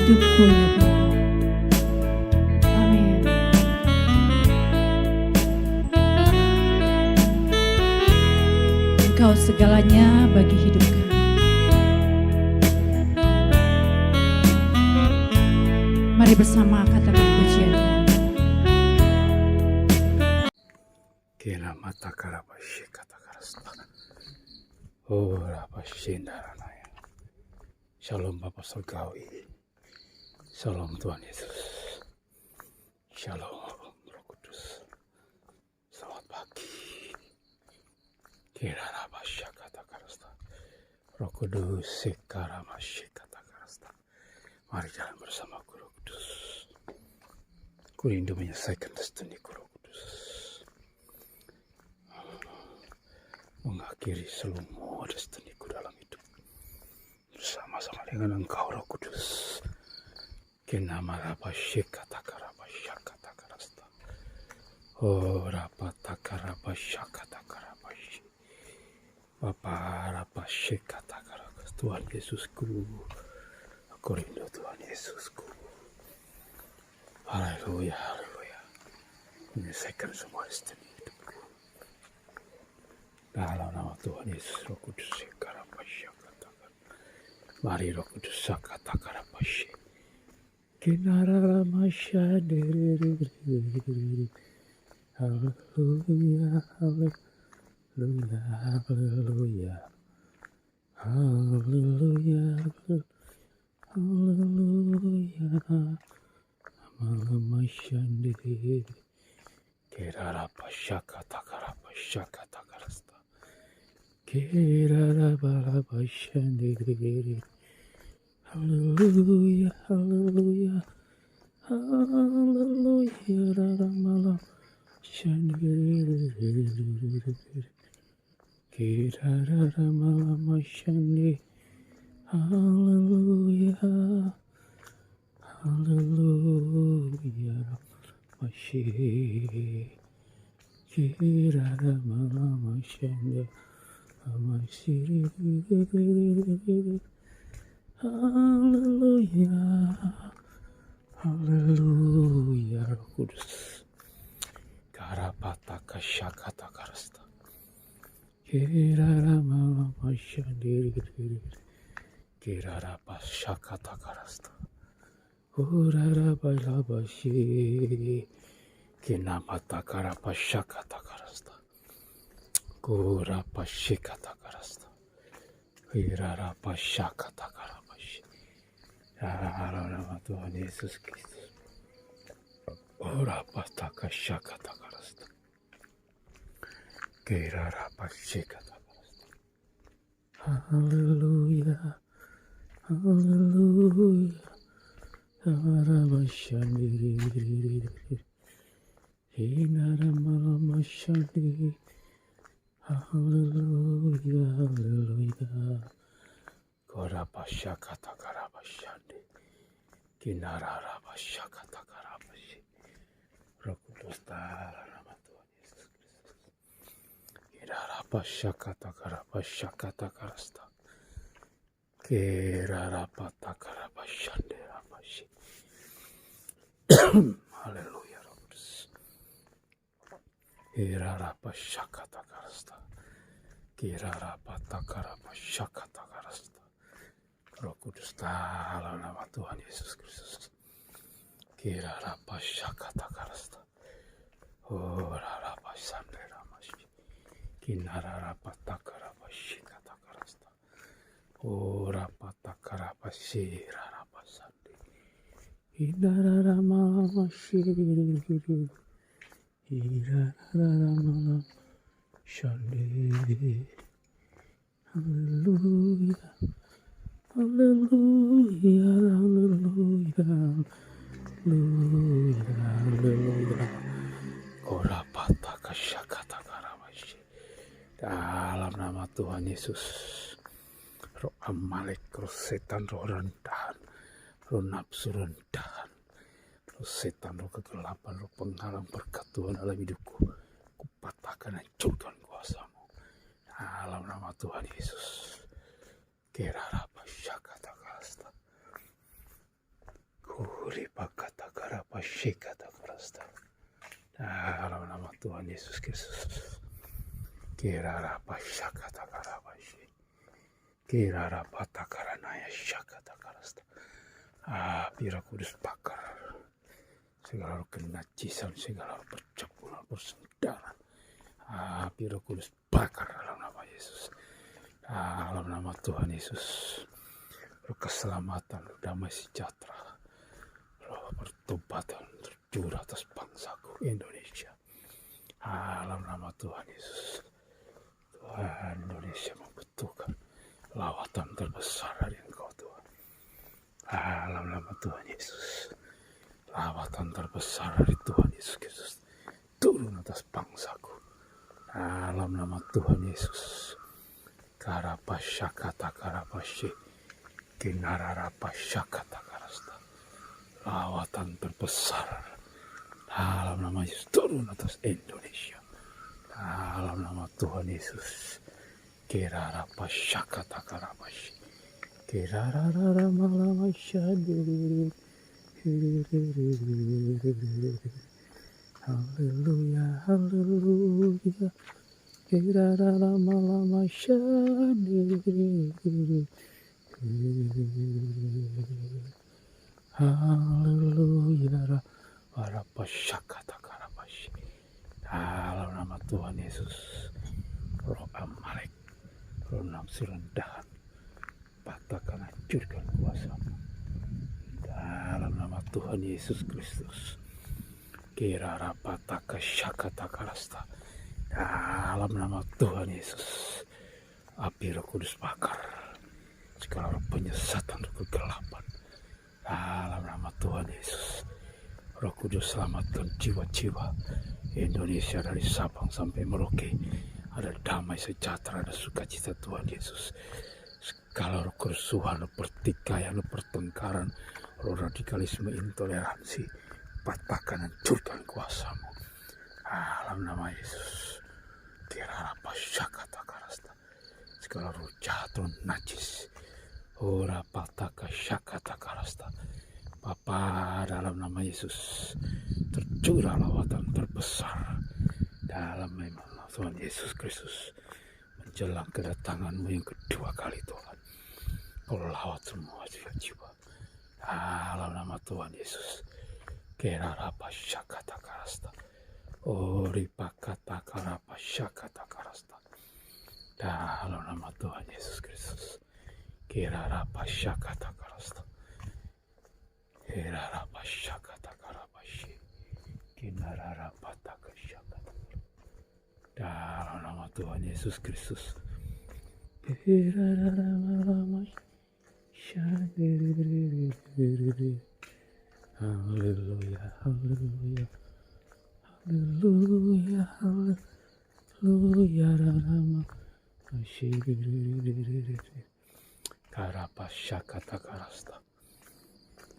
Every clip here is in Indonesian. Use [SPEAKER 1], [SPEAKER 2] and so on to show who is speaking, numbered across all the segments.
[SPEAKER 1] hidupku ya Bapa. Amin. Engkau segalanya bagi hidup kami. Mari bersama katakan pujian.
[SPEAKER 2] Kena mata karabashi kata karasta. Oh rabashi naranaya. Shalom Bapak Surgawi. Shalom Tuhan Yesus. Shalom Roh Kudus. Selamat pagi. Kena rabashi kata karasta. Roh Kudus sekaramashi kata karasta. Mari jalan bersama Roh Kudus. Ku rindu menyelesaikan destiniku Roh Kudus. Mengakhiri seluruh destiniku dalam hidup bersama-sama dengan Engkau Roh Kudus. Kenama rabashikata karabashakata karasta. Oh rapataka rabashakata karabashi. Bapa rabashikata karakas. Tuhan Yesusku, aku rindu Tuhan Yesusku. Haleluya, haleluya. Menyelesaikan semua destiny hidupku. Dalam nama Tuhan Yesus, Roh Kudus sekarabasya katakan. Mari Roh Kudus katakan rabasya. Kinara ramasya diri. Haleluya, haleluya, haleluya. Haleluya, haleluya. Ramasya diri. Kirara pasya katakan rabasya katakan. Kirarabarabashandiri. Hallelujah, hallelujah, hallelujah, raramalam shandiri. Kiraramalam shandi. Hallelujah, hallelujah, mashi. Kiraramalam shandi. Haleluya, haleluya, Roh Kudus. Karapata kasyakata karasta. Kirarama masyandiri. Kirarapa syakata karasta. Urarabalabashi. Kinamata karapa syakata karasta. Kura pashikata karasta. Hirara pashakata karabashi. Nama Tuhan Yesus Kristus. Ora pataka syakata karasta. Hirara pashikata karasta. Haleluya. Haleluya. Harabashandiri. Hinara malamashandiri. Hallelujah, hallelujah. Korabasha kata karabashandi. Kinara rabasha kata karabashi. Roh Kudus dalam nama Tuhan Yesus Kristus. Kinara basha kata karabasha kata karasta. Kirara pata karabashandi rabashi. Hallelujah, Roh Kudus. Kirara basha kata karasta. Kirara pata karabasha kata karasta. Roh Kudus dalam nama Tuhan Yesus Kristus. Kirara basha kata karasta. Oh rara basande ramashi. Kinara pata karabashi kata karasta. Oh rapata karabashi rara basande. Kinara ramashi. Kirara Shandi. Hallelujah. Hallelujah. Hallelujah. Hallelujah. Hallelujah. Korapata kasyakata karabashi. Dalam nama Tuhan Yesus. Roh Amalek, roh setan, roh rendahan, roh nafsu rendahan, roh setan, roh kegelapan, roh penghalang berkat Tuhan dalam hidupku. Kupatahkan, hancurkan kuasamu dalam nama Tuhan Yesus. Kirara pasyakata kasta. Ripakata karapashikata karasta. Dalam nama Tuhan Yesus Kristus. Kirarapashakata karapashi. Kirarapata karanaya syakata karasta. Biar kudus bakar segala kenajisan, segala percabulan, persendaran. Biar kudus bakar dalam nama Yesus. Dalam nama Tuhan Yesus. Roh keselamatan, roh damai sejahtera, roh pertobatan tercurah atas bangsaku Indonesia. Dalam nama Tuhan Yesus. Tuhan, Indonesia membutuhkan lawatan terbesar dari Engkau Tuhan. Dalam nama Tuhan Yesus. Lawatan terbesar dari Tuhan Yesus Kristus turun atas bangsaku. Dalam nama Tuhan Yesus. Karapasyakata karapasyi. Kinararapasyakata karasta. Lawatan terbesar dalam nama Yesus turun atas Indonesia. Dalam nama Tuhan Yesus. Kirarapasyakata karapasyi. Kirararamalamasyadiri. Haleluya, haleluya. Kirararamalamasyadiri. Haleluya. Warapasyakata karapasyi. Dalam nama Tuhan Yesus. Roh Amalek, roh nafsu rendahan, patahkan, hancurkan kuasamu. Dalam nama Tuhan Yesus Kristus. Kirarapataka syakata karasta. Dalam nama Tuhan Yesus. Api Roh Kudus bakar segala roh penyesatan, roh kegelapan. Dalam nama Tuhan Yesus. Roh Kudus selamatkan jiwa-jiwa Indonesia dari Sabang sampai Merauke. Ada damai sejahtera, ada sukacita Tuhan Yesus. Segala roh kerusuhan, roh pertikaian, roh pertengkaran, roh radikalisme, intoleransi, patahkan, hancurkan kuasamu. Dalam nama Yesus. Kirarapasyakata karasta. Segala roh jahat, roh najis, ora pataka syakata karasta. Bapa, dalam nama Yesus tercurah lawatan terbesar dalam nama Tuhan Yesus Kristus menjelang kedatanganmu yang kedua kali Tuhan. Kau lawat semua jiwa-jiwa dalam nama Tuhan Yesus. Kirarapasyakata karasta. Oripakata karapasyakata karasta. Dalam nama Tuhan Yesus Kristus. Kirarapasyakata karasta. Kirarapasyakata karapasyi. Kinararapataka syakata. Dalam nama Tuhan Yesus Kristus. Haleluya, haleluya, haleluya, haleluya. Dalam Karapasyakata karasta.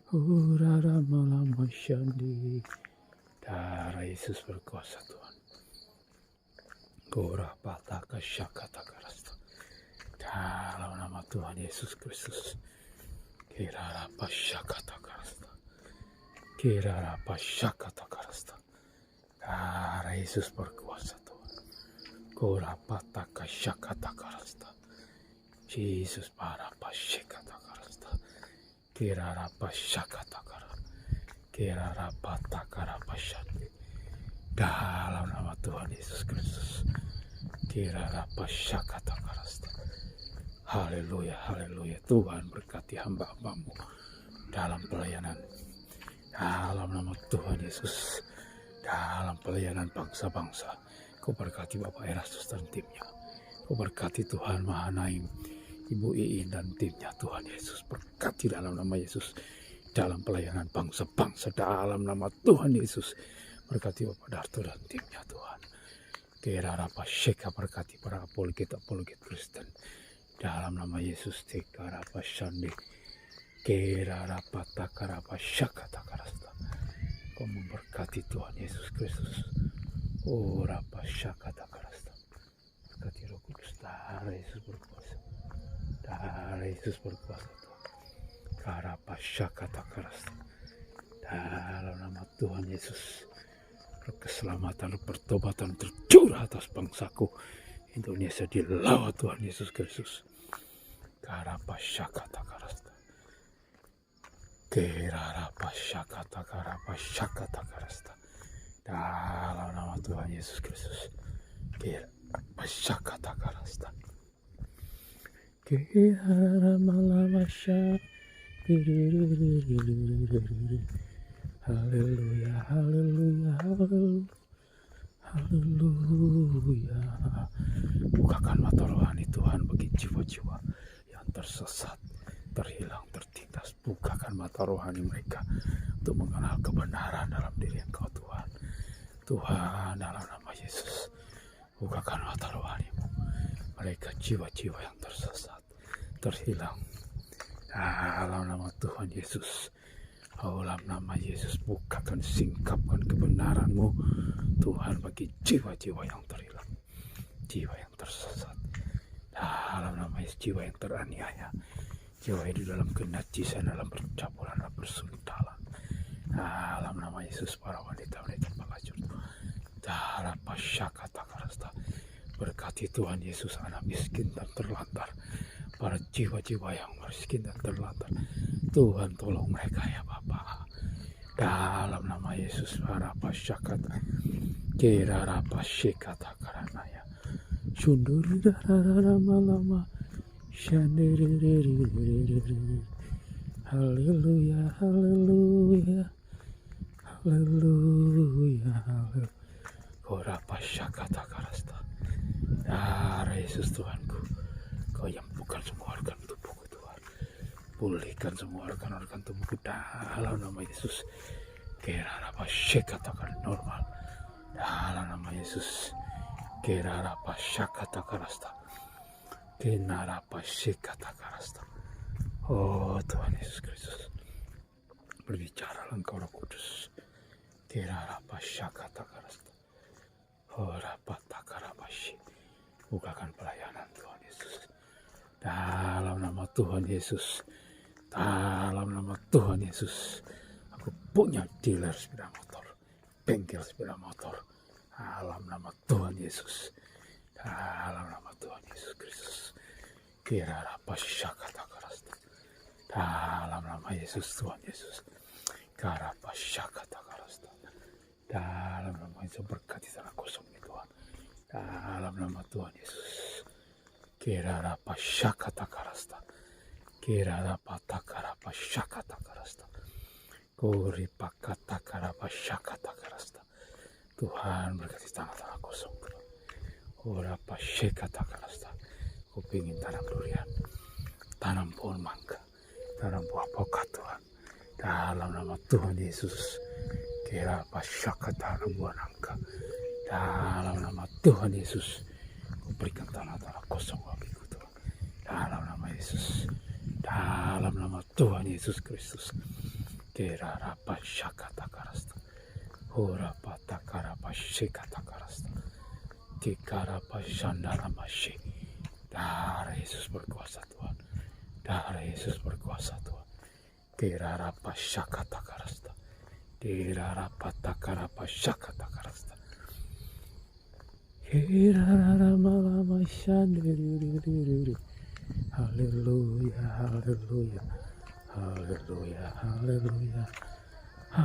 [SPEAKER 2] Urara malamasyandi. Darah Yesus berkuasa Tuhan. Gora pataka syakata karasta. Dalam nama Tuhan Yesus Kristus. Kirarapasyakata karasta. Kirarapasyakata karasta. Darah Yesus berkuasa Tuhan. Gora pataka syakata karasta. Yesus parapasyakata karasta. Kirarapasyakata karasta. Kirarapataka karapasyandi. Dalam nama Tuhan Yesus Kristus. Kirarapasyakata karasta. Haleluya, haleluya. Tuhan berkati hamba-hambamu dalam pelayanan. Dalam nama Tuhan Yesus. Dalam pelayanan bangsa-bangsa. Kau berkati Bapak Erastus dan timnya. Kau berkati Tuhan Mahanaim, Ibu Iin dan timnya Tuhan Yesus. Berkati dalam nama Yesus. Dalam pelayanan bangsa-bangsa dalam nama Tuhan Yesus. Berkati Bapak Darto dan timnya Tuhan. Kirarapasyeka berkati para apologet Kristen. Dalam nama Yesus. Tikarapasyandi. Kirarapataka karasta. Kau memberkati Tuhan Yesus Kristus. Rapasyakata karasta. Berkati Roh Kudus. Darah Yesus berkuasa. Darah Yesus berkuasa Tuhan. Karapasyakata karasta. Dalam nama Tuhan Yesus, keselamatan, pertobatan tercurah atas bangsaku Indonesia di lawa Tuhan Yesus Kristus. Karapasyakata karasta. Kerarapasyakata karapasyakata karasta. Dalam nama Tuhan Yesus Kristus. Kerapasyakata karasta. Keraramalawasya. Haleluya, haleluya, haleluya, haleluya. Bukakan mata rohani Tuhan bagi jiwa-jiwa yang tersesat, terhilang, tertindas. Bukakan mata rohani mereka untuk mengenal kebenaran dalam diri Engkau Tuhan. Tuhan, dalam nama Yesus, bukakan mata rohanimu. Mereka jiwa-jiwa yang tersesat, terhilang. Dalam nama Tuhan Yesus, dalam nama Yesus, bukakan, singkapkan kebenaran-Mu Tuhan bagi jiwa-jiwa yang terhilang, jiwa yang tersesat. Dalam nama Yesus, jiwa yang teraniaya, jiwa yang di dalam kenajisan, dalam percabulan, dalam persuntalan. Dalam nama Yesus, para wanita-wanita pelacur, dalam pasyakata karasta, berkati Tuhan Yesus anak miskin dan terlantar, para jiwa-jiwa yang miskin dan terlantar. Tuhan tolong mereka ya Bapa. Dalam nama Yesus, para pasyakata, kira rapasyakata karanaya, sunduri darara lama-lama, shandiri. Haleluya, haleluya, haleluya, haleluya. Kora pasyakata karasta. Darah Yesus Tuhanku, Kau yang bukan semua organ tubuhku Tuhan. Pulihkan semua organ-organ tubuhku dalam nama Yesus. Kira apa katakan normal dalam nama Yesus. Kira apa katakan rasta. Kira apa katakan rasta. Oh Tuhan Yesus Kristus, berbicara Engkau Roh Kudus. Kira apa katakan rasta. Oh rapat takarabashi. Bukakan pelayanan Tuhan Yesus. Dalam nama Tuhan Yesus, dalam nama Tuhan Yesus, aku punya dealer sepeda motor, bengkel sepeda motor. Dalam nama Tuhan Yesus, dalam nama Tuhan Yesus Kristus. Kira apa syakata karasta. Dalam nama Yesus Tuhan Yesus. Karapa syakata karasta. Dalam nama Yesus, berkati tanah kosong ini Tuhan. Dalam nama Tuhan Yesus. Kira apa syakata karasta. Kira apa takarapa syakata karasta. Kuri pakata karapa syakata karasta. Tuhan berkati tanah-tanah kosong. Ora apa syakata karasta. Ku ingin tanam durian, tanam pohon mangga, tanam buah pokat Tuhan. Dalam nama Tuhan Yesus. Kira apa syakata buah nangka. Dalam nama Tuhan Yesus, ku berikan tanah-tanah kosong bagiku Tuhan. Dalam nama Yesus, dalam nama Tuhan Yesus Kristus. Kira apa syakata karasta. Ora pata karapa syakata karasta. Tikara pasandara masih. Darah Yesus berkuasa Tuhan. Darah Yesus berkuasa Tuhan. Kira apa syakata karasta. Kira apa takarapa syakata karasta. Haleluya, haleluya, haleluya, haleluya, haleluya, haleluya,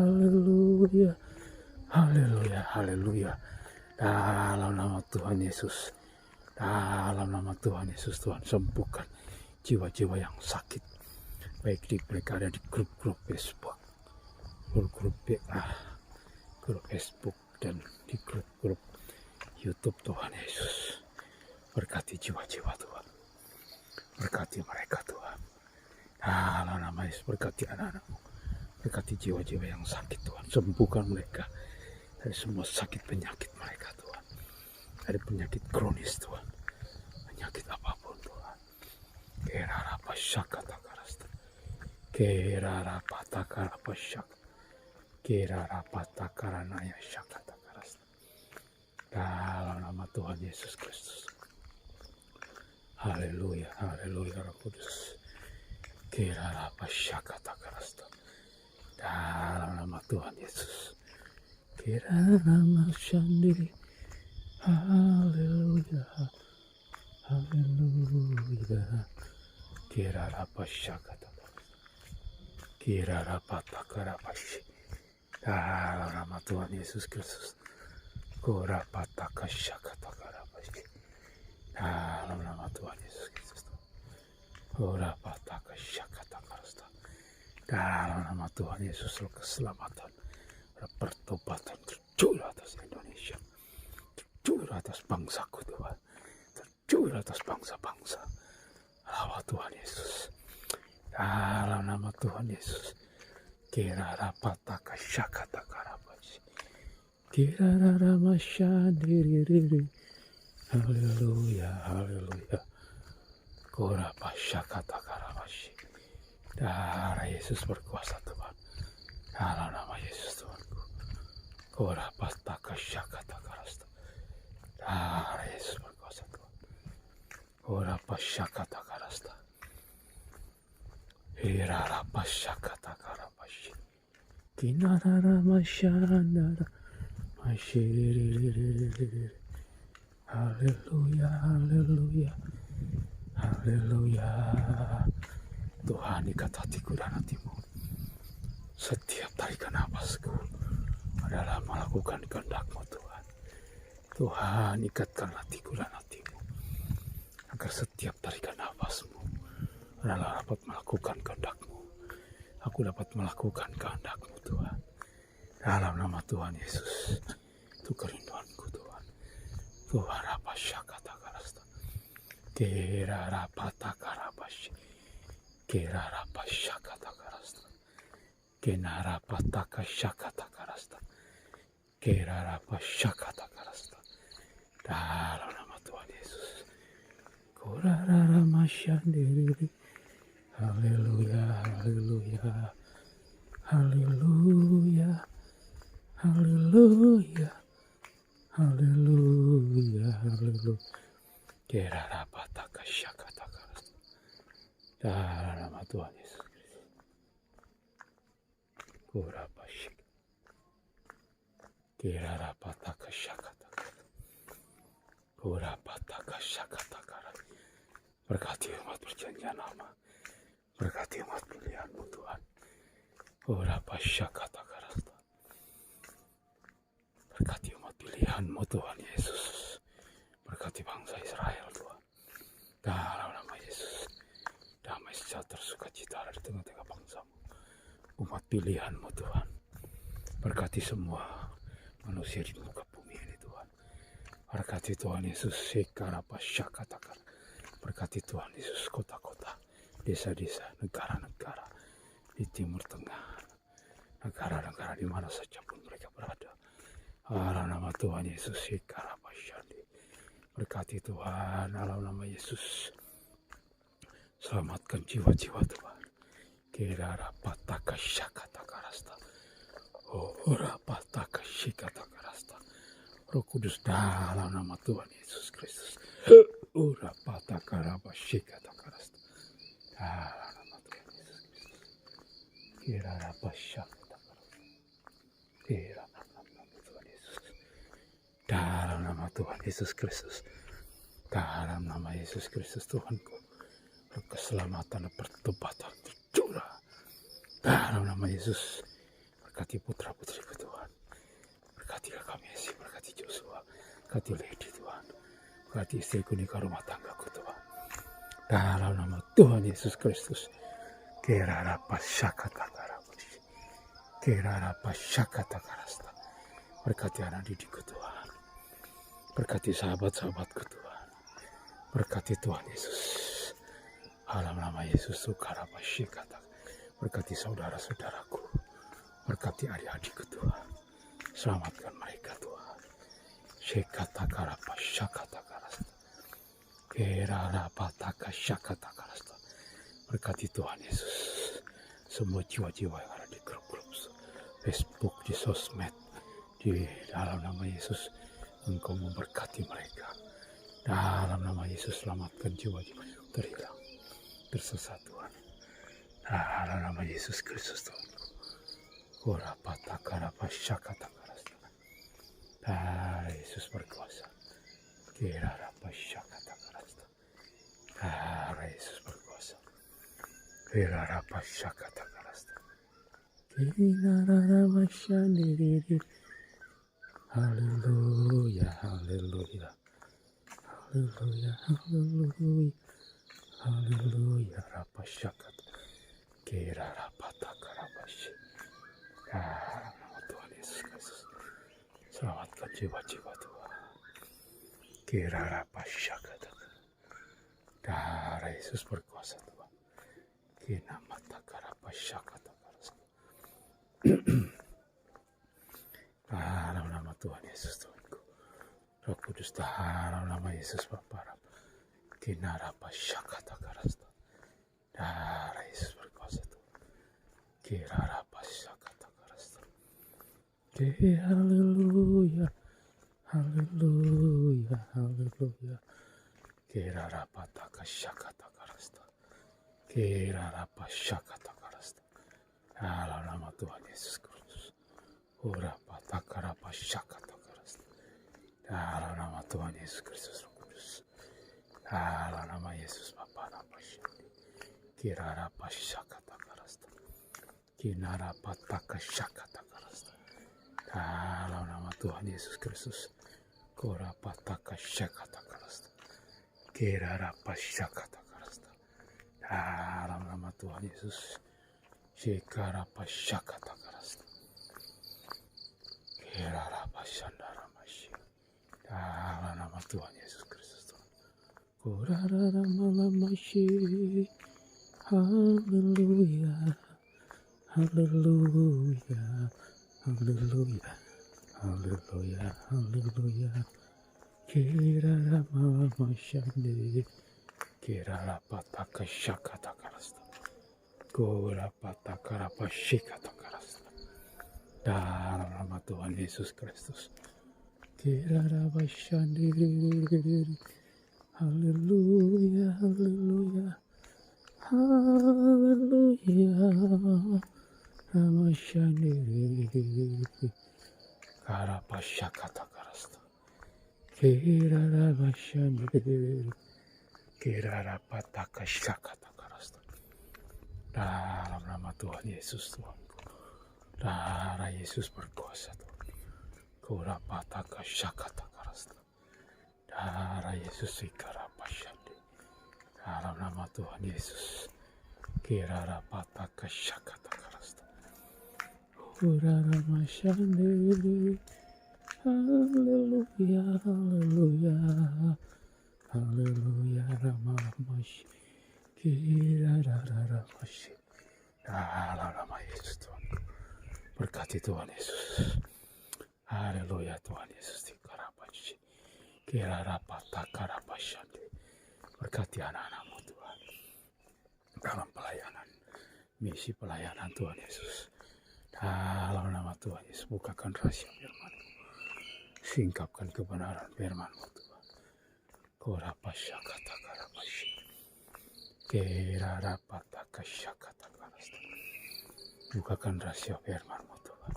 [SPEAKER 2] haleluya, haleluya, haleluya. Dalam nama Tuhan Yesus, dalam nama Tuhan Yesus, Tuhan sembuhkan jiwa-jiwa yang sakit, baik di mereka ada di grup-grup Facebook, grup-grup WA, grup Facebook, dan di grup-grup YouTube. Tuhan Yesus, berkati jiwa-jiwa Tuhan, berkati mereka Tuhan. Dalam nama Yesus, berkati anak-anakmu, berkati jiwa-jiwa yang sakit Tuhan, sembuhkan mereka dari semua sakit penyakit mereka Tuhan, dari penyakit kronis Tuhan, penyakit apapun Tuhan. Kera apa syakata karasta, kera apa takarapa syak, kera apa takaranaya syakata karasta. Dalam nama Tuhan Yesus Kristus. Haleluya, haleluya Roh Kudus. Kera apa syakata karasta. Dalam nama Tuhan Yesus. Kira nama sendiri. Haleluya. Haleluya. Kira apa syakata. Kira apa takarapashi. Dalam nama Tuhan Yesus Kristus. Kura pataka syakata karapashi. Dalam nama Tuhan Yesus Kristus. Kura pataka syakata karasta. Dalam nama Tuhan Yesus, roh keselamatan, roh pertobatan tercurah atas Indonesia, tercurah atas bangsaku Tuhan, tercurah atas bangsa-bangsa. Lawat Tuhan Yesus. Dalam nama Tuhan Yesus. Kira rapataka syakata karabashi. Kira raramasyandiriri. Haleluya, haleluya. Korapa syakata karabashi. Darah Yesus berkuasa Tuhan. Dalam nama Yesus Tuhanku. Korapa taka syakata karasta. Darah Yesus berkuasa Tuhan. Korapa syakata karasta. Hirarapa syakata karabashi. Kinarara masyanara. Masyiriri. Haleluya, haleluya. Haleluya. Tuhan, ikat hatiku dan hatimu. Setiap tarikan nafasku adalah melakukan kehendak-Mu Tuhan. Tuhan, ikatkan hatiku dan hatimu agar setiap tarikan nafasmu adalah dapat melakukan kehendak-Mu. Aku dapat melakukan kehendak-Mu Tuhan. Dalam nama Tuhan Yesus. Itu kerinduanku Tuhan. Tuhan apa syakata karasta. Kira rapata karabashi. Kira rapa syakata karasta. Kena rapata syakata karasta. Kira rapa syakata karasta. Dalam nama Tuhan Yesus. Kurara masyandiri. Haleluya, haleluya. Haleluya. Haleluya. Haleluya, haleluya. Kira rapata syakata karasta. Dalam nama Tuhan Yesus Kristus. Kurapasyik. Kira rapataka syakata. Kurapataka syakata kara. Berkati umat perjanjian lama. Berkati umat pilihan-Mu Tuhan. Kurapasyakata karasta. Berkati umat pilihan-Mu Tuhan Yesus. Berkati bangsa Israel Tuhan. Dalam nama Yesus. Damai sejahtera sukacita ada di tengah-tengah bangsa-Mu. Umat pilihan-Mu Tuhan. Berkati semua manusia di muka bumi ini Tuhan. Berkati Tuhan Yesus. Sekarapasyakatakar. Berkati Tuhan Yesus kota-kota, desa-desa, negara-negara di Timur Tengah. Negara-negara di mana saja pun mereka berada. Dalam nama Tuhan Yesus. Sekarapasyandi. Berkati Tuhan dalam nama Yesus. Selamatkan jiwa-jiwa Tuhan. Kira rapataka syakata karasta. Rapataka syakata karasta. Roh Kudus dalam nama Tuhan Yesus Kristus. Rapataka rapasyakata karasta. Dalam nama Tuhan Yesus Kristus. Kira rapasyakata karasta. Kira nama Tuhan Yesus. Dalam nama Tuhan Yesus Kristus. Dalam nama Yesus Kristus Tuhanku. Keselamatan dan pertobatan tercurah dalam nama Yesus. Berkati putra-putriku Tuhan. Berkati kami Yesi, berkati Joshua, berkati Lady Tuhan. Berkati istriku nikah rumah tanggaku Tuhan. Dalam nama Tuhan Yesus Kristus. Kira apa syakata karabashi. Kira apa syakata karasta. Berkati anak didikku Tuhan. Berkati sahabat-sahabatku Tuhan. Berkati Tuhan Yesus. Dalam nama Yesus Sukarapasyikata. Berkati saudara-saudaraku. Berkati adik-adikku Tuhan. Selamatkan mereka Tuhan. Syekata karapasyakata karasta. Kerarapataka syakata karasta. Berkati Tuhan Yesus. Semua jiwa-jiwa yang ada di grup-grup Facebook, di sosmed. Di dalam nama Yesus. Engkau memberkati mereka. Dalam nama Yesus selamatkan jiwa-jiwa yang terhilang. Tersesat Tuhan. Dalam nama Yesus Kristus Tuhan. Ora patakara pasyakata karasta. Darah Yesus berkuasa. Kirara pasyakata karasta. Darah Yesus berkuasa. Kirara pasyakata karasta. Kirara masyandiri. Haleluya, haleluya. Haleluya, haleluya. Haleluya, rapasyakata. Kirara patakara pasy. Nama Tuhan Yesus Kristus. Selamatkan jiwa-jiwa Tuhan. Kirara pasyakata. Darah Yesus berkuasa Tuhan. Kinama takara pasyakata. Dalam nama Tuhan Yesus Tuhanku. Roh Kudus dalam nama Yesus Bapa. Kinara pasyakata karasta. Darah Yesus berkuasa Tuhan. Kirara pasyakata karasta. Haleluya. Haleluya. Haleluya. Kirara pataka syakata karasta. Kirara pasyakata karasta. Dalam nama Tuhan Yesus Kristus. Ora patakara pasyakata karasta. Dalam nama Tuhan Yesus Kristus Roh Kudus. Dalam nama Yesus Bapa Napasyandi. Kirara pasyakata karasta. Kinara pataka syakata karasta. Dalam nama Tuhan Yesus Kristus. Kora pataka syakata karasta. Kirara pasyakata karasta. Dalam nama Tuhan Yesus. Shikara pasyakata karasta. Kirara pasyandara masyi. Dalam nama Tuhan Yesus Kristus. Kurara masyi. Haleluya. Haleluya. Haleluya. Haleluya. Haleluya. Kirara masyandi. Kirara pataka syakata karasta. Kura patakara pasyikata karasta. Dalam nama Tuhan Yesus Kristus. Kirara masyandi. Haleluya. Haleluya. Haleluya. Masyandi. Kara pasyakata karasta. Kirara masyandi. Kirara pataka syakata karasta. Dalam nama Tuhan Yesus Tuhanku. Darah Yesus berkuasa Tuhan. Kura pataka syakata karasta. Darah Yesus ikara pasyandi. Dalam nama Tuhan Yesus. Kirara pataka syakata karasta. Kurara masyandi. Haleluya. Haleluya. Haleluya. Ramamasy. Kirara masy. Dalam nama Yesus Tuhan. Berkati Tuhan Yesus. Haleluya Tuhan Yesus. Dikarapaci. Kirara patakara pasyandi. Berkati anak-anakmu Tuhan. Dalam pelayanan. Misi pelayanan Tuhan Yesus. Dalam nama Tuhan Yesus. Bukakan rahasia firman-Mu. Singkapkan kebenaran firman-Mu Tuhan. Korapasyakata karapasy. Kirara pataka syakata karasta. Bukakan rahasia firman-Mu Tuhan.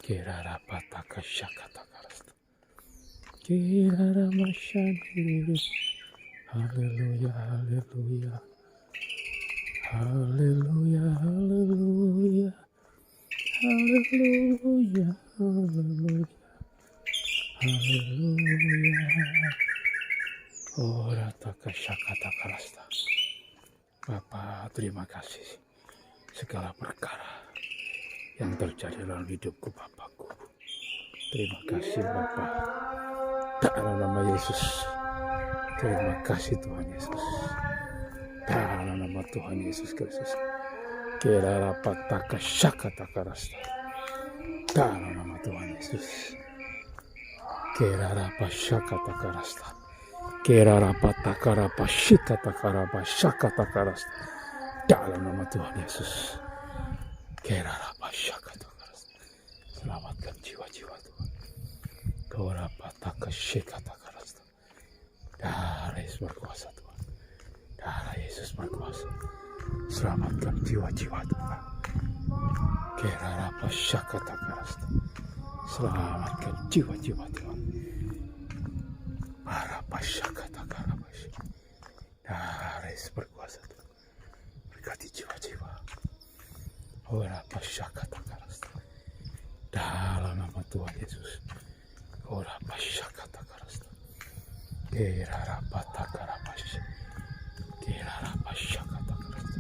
[SPEAKER 2] Kirara pataka syakata karasta. Kirara masyandi. Haleluya, haleluya. Haleluya, haleluya. Haleluya, haleluya. Haleluya. Ora taka syakata karasta. Bapa, terima kasih segala perkara yang terjadi dalam hidupku Bapakku. Terima kasih Bapa. Dalam nama Yesus. Terima kasih Tuhan Yesus. Dalam nama Tuhan Yesus Kristus. Kirara pataka syakata karasta. Dalam nama Tuhan Yesus. Kirara pasyakata karasta. Kirara patakara pasyikata karaba syakata karasta. Dalam nama Tuhan Yesus. Kirara pasyakata karasta. Selamatkan jiwa-jiwa Tuhan. Kora pataka syikata karasta. Darah Yesus berkuasa Tuhan. Darah Yesus berkuasa. Selamatkan jiwa-jiwa Tuhan. Kerarapa syakata karasta. Selamatkan jiwa-jiwa Tuhan. Para pasyakata karabasy. Darah Yesus berkuasa Tuhan. Berkati jiwa-jiwa. Ora pasyakata karasta. Dalam nama Tuhan Yesus. Ora pasyakata karasta. Kerarapa takarabasy. Kerarapa syakata karasta.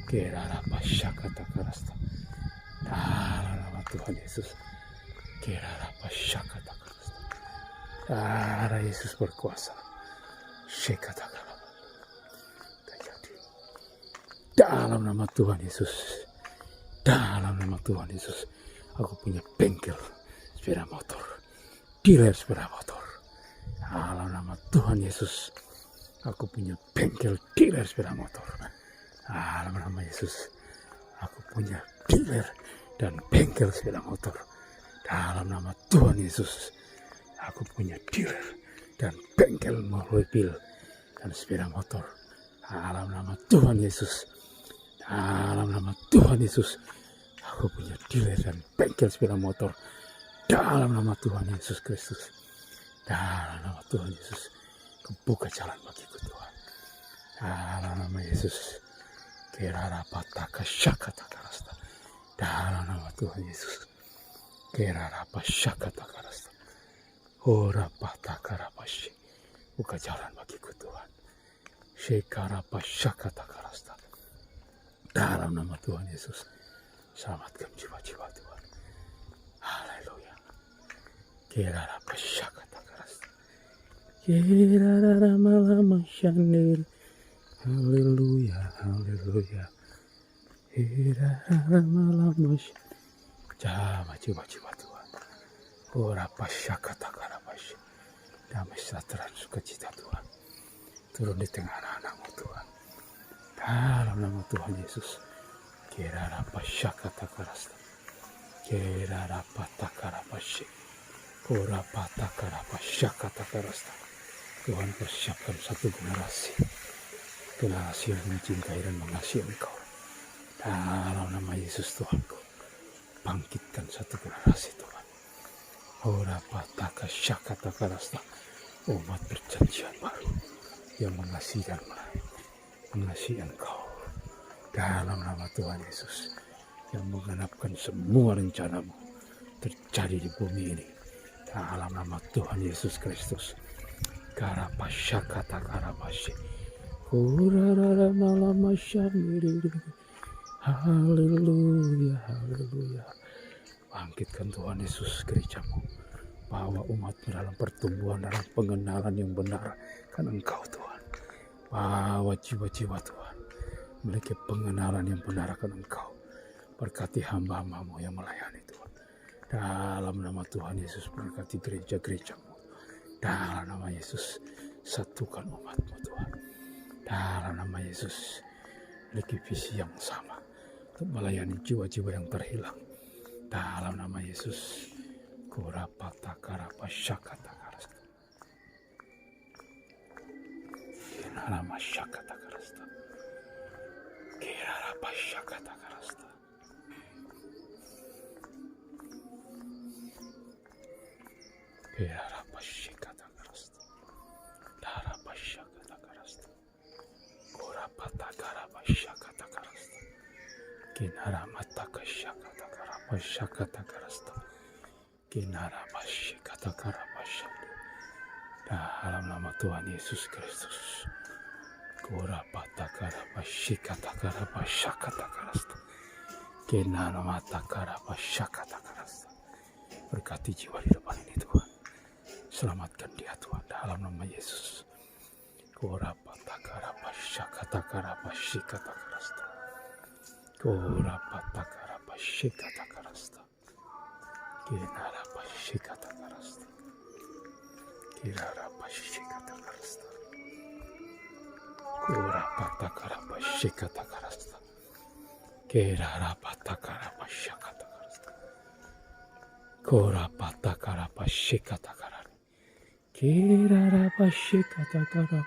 [SPEAKER 2] Kerarapa syakata karasta. Dalam nama Tuhan Yesus. Kerarapa syakata karasta. Darah Yesus berkuasa. Syakata karaba. Terjadi. Dalam nama Tuhan Yesus. Dalam nama Tuhan Yesus. Aku punya bengkel sepeda motor. Dealer sepeda motor. Dalam nama Tuhan Yesus. Aku punya bengkel dealer sepeda motor. Dalam nama Yesus. Aku punya dealer dan bengkel sepeda motor. Dalam nama Tuhan Yesus. Aku punya dealer dan bengkel mobil dan sepeda motor. Dalam nama Tuhan Yesus. Dalam nama Tuhan Yesus. Aku punya dealer dan bengkel sepeda motor. Dalam nama Tuhan Yesus Kristus. Dalam nama Tuhan Yesus. Kebuka jalan bagiku Tuhan. Dalam nama Yesus. Kerarapataka syakata karasta. Dalam nama Tuhan Yesus. Kerarapa syakata karasta. Ora patakarapasy. Buka jalan bagiku Tuhan. Shekarapa syakata karasta. Dalam nama Tuhan Yesus. Selamatkan jiwa-jiwa Tuhan. Haleluya. Kerarapa syakata karasta. Kerarama syanir. Haleluya. Haleluya. Kerarama jama jiwa-jiwa Tuhan. Ora pasyakata karabasy. Damai sejahtera sukacita Tuhan. Turun di tengah anak-anakmu Tuhan. Dalam nama Tuhan Yesus. Kerarapa syakata karasta. Kerarapa takarabasy. Ora patakarapa syakata karasta. Tuhan persiapkan satu generasi. Generasi yang mencintai dan mengasihi Engkau. Dalam nama Yesus Tuhanku. Bangkitkan satu generasi Tuhan. Ora pataka syakata karasta. Umat perjanjian baru. Yang mengasihi dan mengasihi Engkau. Dalam nama Tuhan Yesus. Yang menggenapkan semua rencanamu. Terjadi di bumi ini. Dalam nama Tuhan Yesus Kristus. Karapa syakata karabasy. Ora malama syamiri. Haleluya, haleluya. Bangkitkan Tuhan Yesus gerejamu. Bawa umatmu dalam pertumbuhan, dalam pengenalan yang benar. Kan Engkau Tuhan. Bawa jiwa-jiwa Tuhan. Memiliki pengenalan yang benar akan Engkau. Berkati hamba-hambamu yang melayani Tuhan. Dalam nama Tuhan Yesus berkati gereja-gerejamu. Dalam nama Yesus satukan umatmu Tuhan. Dalam nama Yesus memiliki visi yang sama. Untuk melayani jiwa-jiwa yang terhilang. Dalam nama Yesus. Kurapata karapa syakata karasta. Kinarama syakata karasta. Kirarapa syakata karasta. Kirarapa syakata karasta. Darapa syakata karasta. Kurapata karapa syakata karasta. Kinaramata syakata karapa syakata karasta. Kinarabasy kata karabasy. Dalam nama Tuhan Yesus Kristus. Kurapata karabasy kata karabasy kata karasta. Kinaramata karabasy kata karasta. Berkati jiwa di depan ini Tuhan. Selamatkan dia Tuhan dalam nama Yesus. Kurapata karabasy kata karabasy kata karasta. Kurapata karabasy kata karasta. Kinarabasy kata karasta. Kirarabasy kata karasta. Kurapata karabasy kata karasta. Kirarapata karabasy kata karasta. Kurapata karabasy kata karasta. Kirarabasy kata karaba.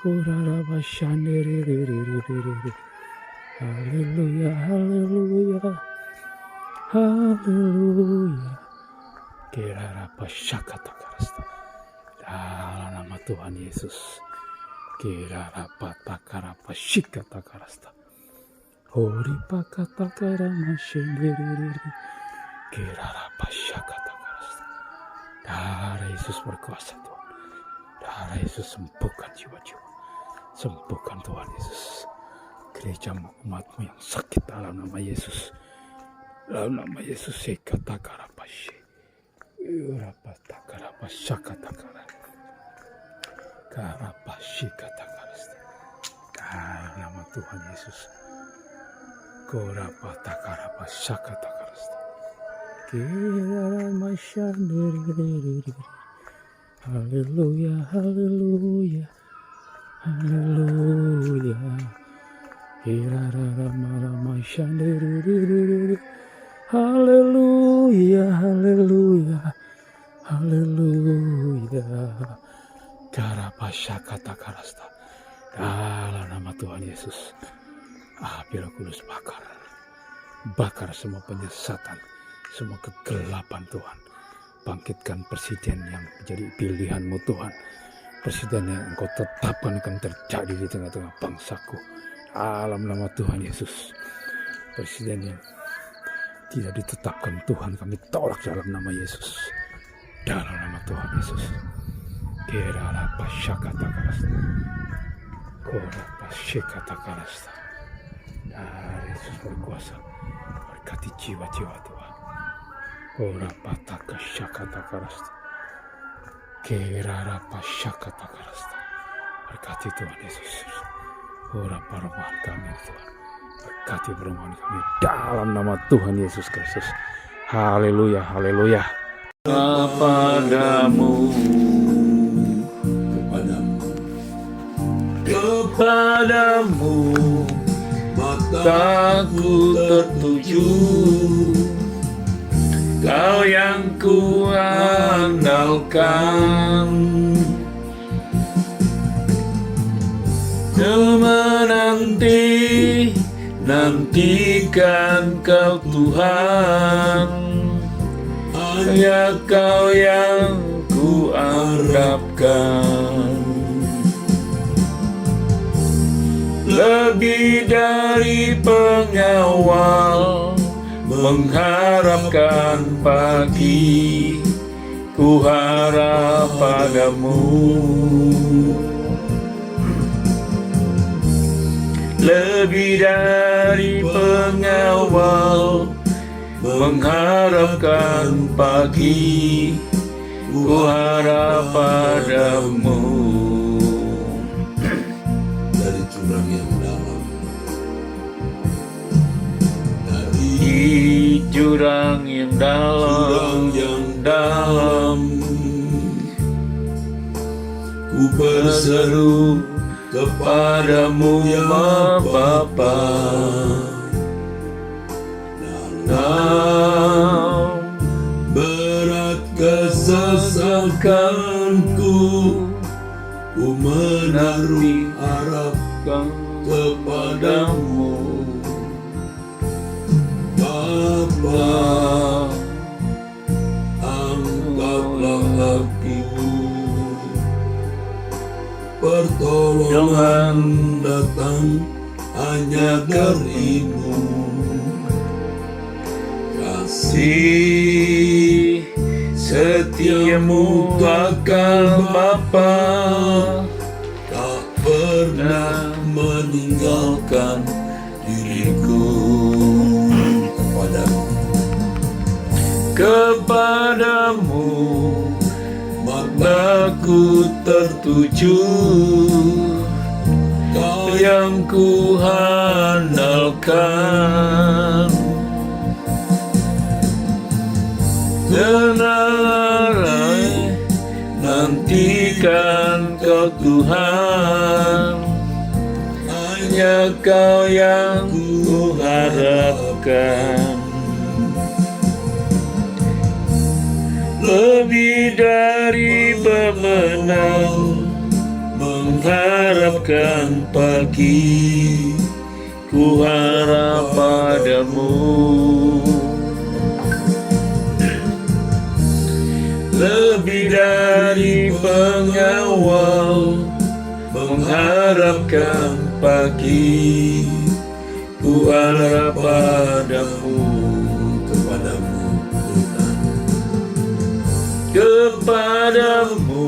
[SPEAKER 2] Kurarabasy. Haleluya, haleluya. haleluya. Kirarapa syakatakarasta. Dalam nama Tuhan Yesus. Kirarapa takarapa syikatakarasta. Hori pakatakarama syendiriri. Kirarapa syakatakarasta. Darah Yesus berkuasa Tuhan. Darah Yesus sembuhkan jiwa-jiwa. Sembuhkan Tuhan Yesus. Gerejamu, umatmu yang sakit dalam nama Yesus. Dalam nama Yesus sekatakarapasye. Urapatakarapashakatakara. Karapasyikatakarasta. Dalam nama Tuhan Yesus. Korapatakarapashakatakarasta. Kiraramasyandiriri. Haleluya, haleluya, haleluya. Kiraramasyandiriri. Haleluya, haleluya, haleluya. Karapasyakatakarasta. Dalam nama Tuhan Yesus. Api Roh Kudus bakar. Bakar semua penyesatan, semua kegelapan Tuhan. Bangkitkan presiden yang menjadi pilihan-Mu Tuhan. Presiden yang Engkau tetapkan akan terjadi di tengah-tengah bangsaku. Dalam nama Tuhan Yesus. Presiden yang tidak ditetapkan Tuhan, kami tolak dalam nama Yesus. Dalam nama Tuhan Yesus. Kirarapasyakatakarasta. Korapasyakatakarasta. Darah Yesus berkuasa. Berkati jiwa-jiwa Tuhan. Korapatakasyakatakarasta. Kirarapasyakatakarasta. Berkati Tuhan Yesus. Perubahan kami Tuhan. Berkati perubahan kami dalam nama Tuhan Yesus Kristus. Haleluya, haleluya. Kepadamu, kepadamu, mataku tertuju. Kau yang ku andalkan, ku menanti, nantikan Kau Tuhan. Hanya Kau yang ku harapkan. Lebih dari pengawal mengharapkan pagi, ku harap padamu. Lebih dari pengawal mengharapkan pagi, ku harap padamu.
[SPEAKER 3] Dari jurang yang dalam,
[SPEAKER 2] Di jurang yang dalam,
[SPEAKER 3] ku berseru
[SPEAKER 2] kepadamu ya Bapa. Dalam
[SPEAKER 3] berat kesesakanku, ku menaruh harap kepadamu. Bapa, angkatlah aku, pertolongan datang hanya darimu. Kasih setiamu kakak Bapa, tak pernah meninggalkan diriku. Kepadamu mataku tertuju, Kau yang ku handalkan. Tenang, nantikan Kau Tuhan. Hanya Kau yang ku harapkan. Lebih dari pemenang mengharapkan pagi, ku harap padamu. dari pengawal, mengharapkan pagi. Ku harap padamu,
[SPEAKER 4] kepadamu Tuhan,
[SPEAKER 3] kepadamu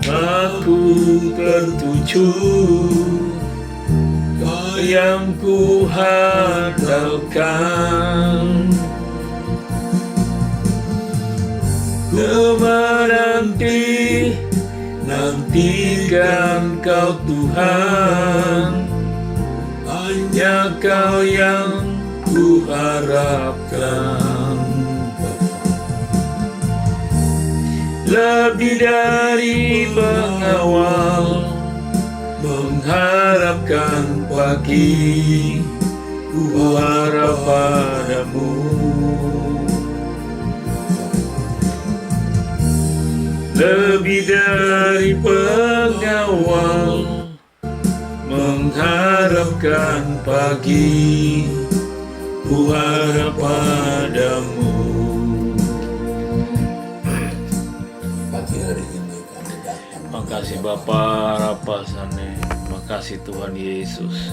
[SPEAKER 3] aku tertuju, yang ku handalkan. Ku nantikan Kau Tuhan, hanya Kau yang ku harapkan. Lebih dari pengawal, mengharapkan pagi, ku harap padamu. Lebih dari pengawal, mengharapkan pagi, ku harap padamu.
[SPEAKER 4] pagi hari ini kami datang.
[SPEAKER 3] Makasih Bapa Rapasane, makasih Tuhan Yesus.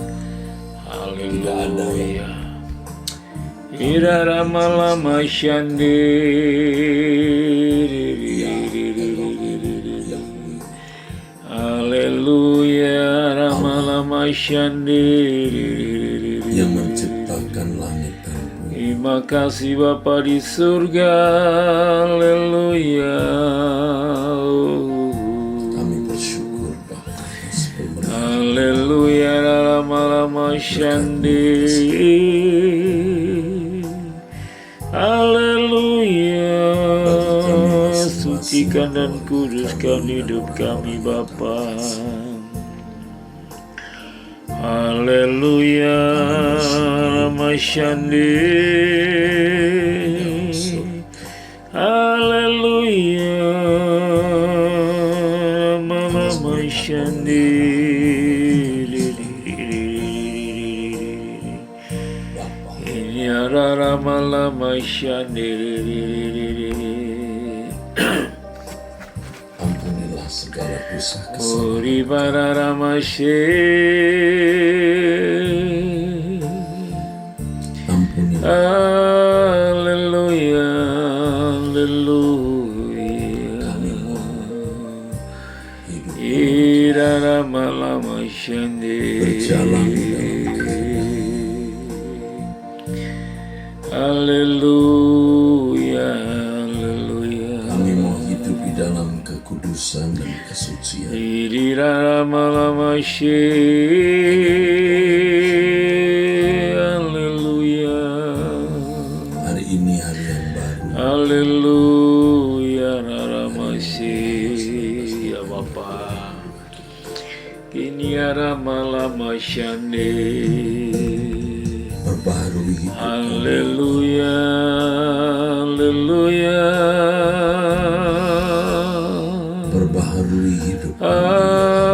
[SPEAKER 3] Haleluya. Ira Ramalama Shandi. Haleluya, Ramalama Shandi.
[SPEAKER 4] Yang menciptakan langit dan bumi.
[SPEAKER 3] Terima kasih Bapa di surga. Haleluya.
[SPEAKER 4] Kami bersyukur Bapa atas pemberian.
[SPEAKER 3] Haleluya, Ramalama Shandi. Haleluya. Sucikan dan kuduskan hidup kami Bapa. Haleluya, Ramashandi. Haleluya, Ramashandi. Ini ara Ramashandi.
[SPEAKER 4] Ampunilah segala dosa kesalahan.
[SPEAKER 3] Ori para Ramashe.
[SPEAKER 4] Ampunilah
[SPEAKER 3] Haleluya, haleluya.
[SPEAKER 4] kami hidup
[SPEAKER 3] Ira Ramalama Shandi.
[SPEAKER 4] berjalan dalam kehidupan.
[SPEAKER 3] Haleluya, haleluya.
[SPEAKER 4] Kami mau hidup di dalam kekudusan dan kesucian.
[SPEAKER 3] Ira Ramalama Shandi. Haleluya.
[SPEAKER 4] Hari ini hari yang baru.
[SPEAKER 3] Haleluya, Ramasi ya Bapa. Kini Ramalama Shandi.
[SPEAKER 4] Perbaharui hidup
[SPEAKER 3] Haleluya, haleluya.
[SPEAKER 4] perbaharui hidup
[SPEAKER 3] Haleluya.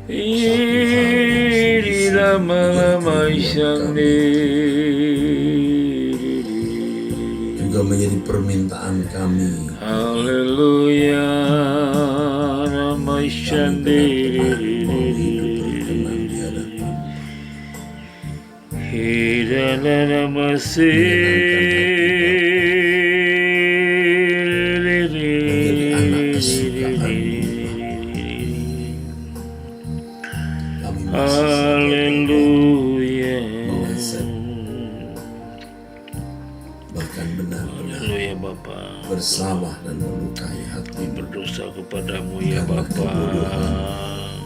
[SPEAKER 3] Iri Ramalama Shandi.
[SPEAKER 4] juga menjadi permintaan kami.
[SPEAKER 3] Haleluya, Ramashandi.
[SPEAKER 4] Tenang di hadapan.
[SPEAKER 3] Hidana Ramasi.
[SPEAKER 4] Menjadi anak kesukaanmu. Kami masih
[SPEAKER 3] Haleluya.
[SPEAKER 4] meleset. Bahkan benar-benar
[SPEAKER 3] Haleluya Bapa.
[SPEAKER 4] bersalah dan melukai hati.
[SPEAKER 3] Berdosa kepadamu ya
[SPEAKER 4] Karena
[SPEAKER 3] Bapa.
[SPEAKER 4] kebodohan,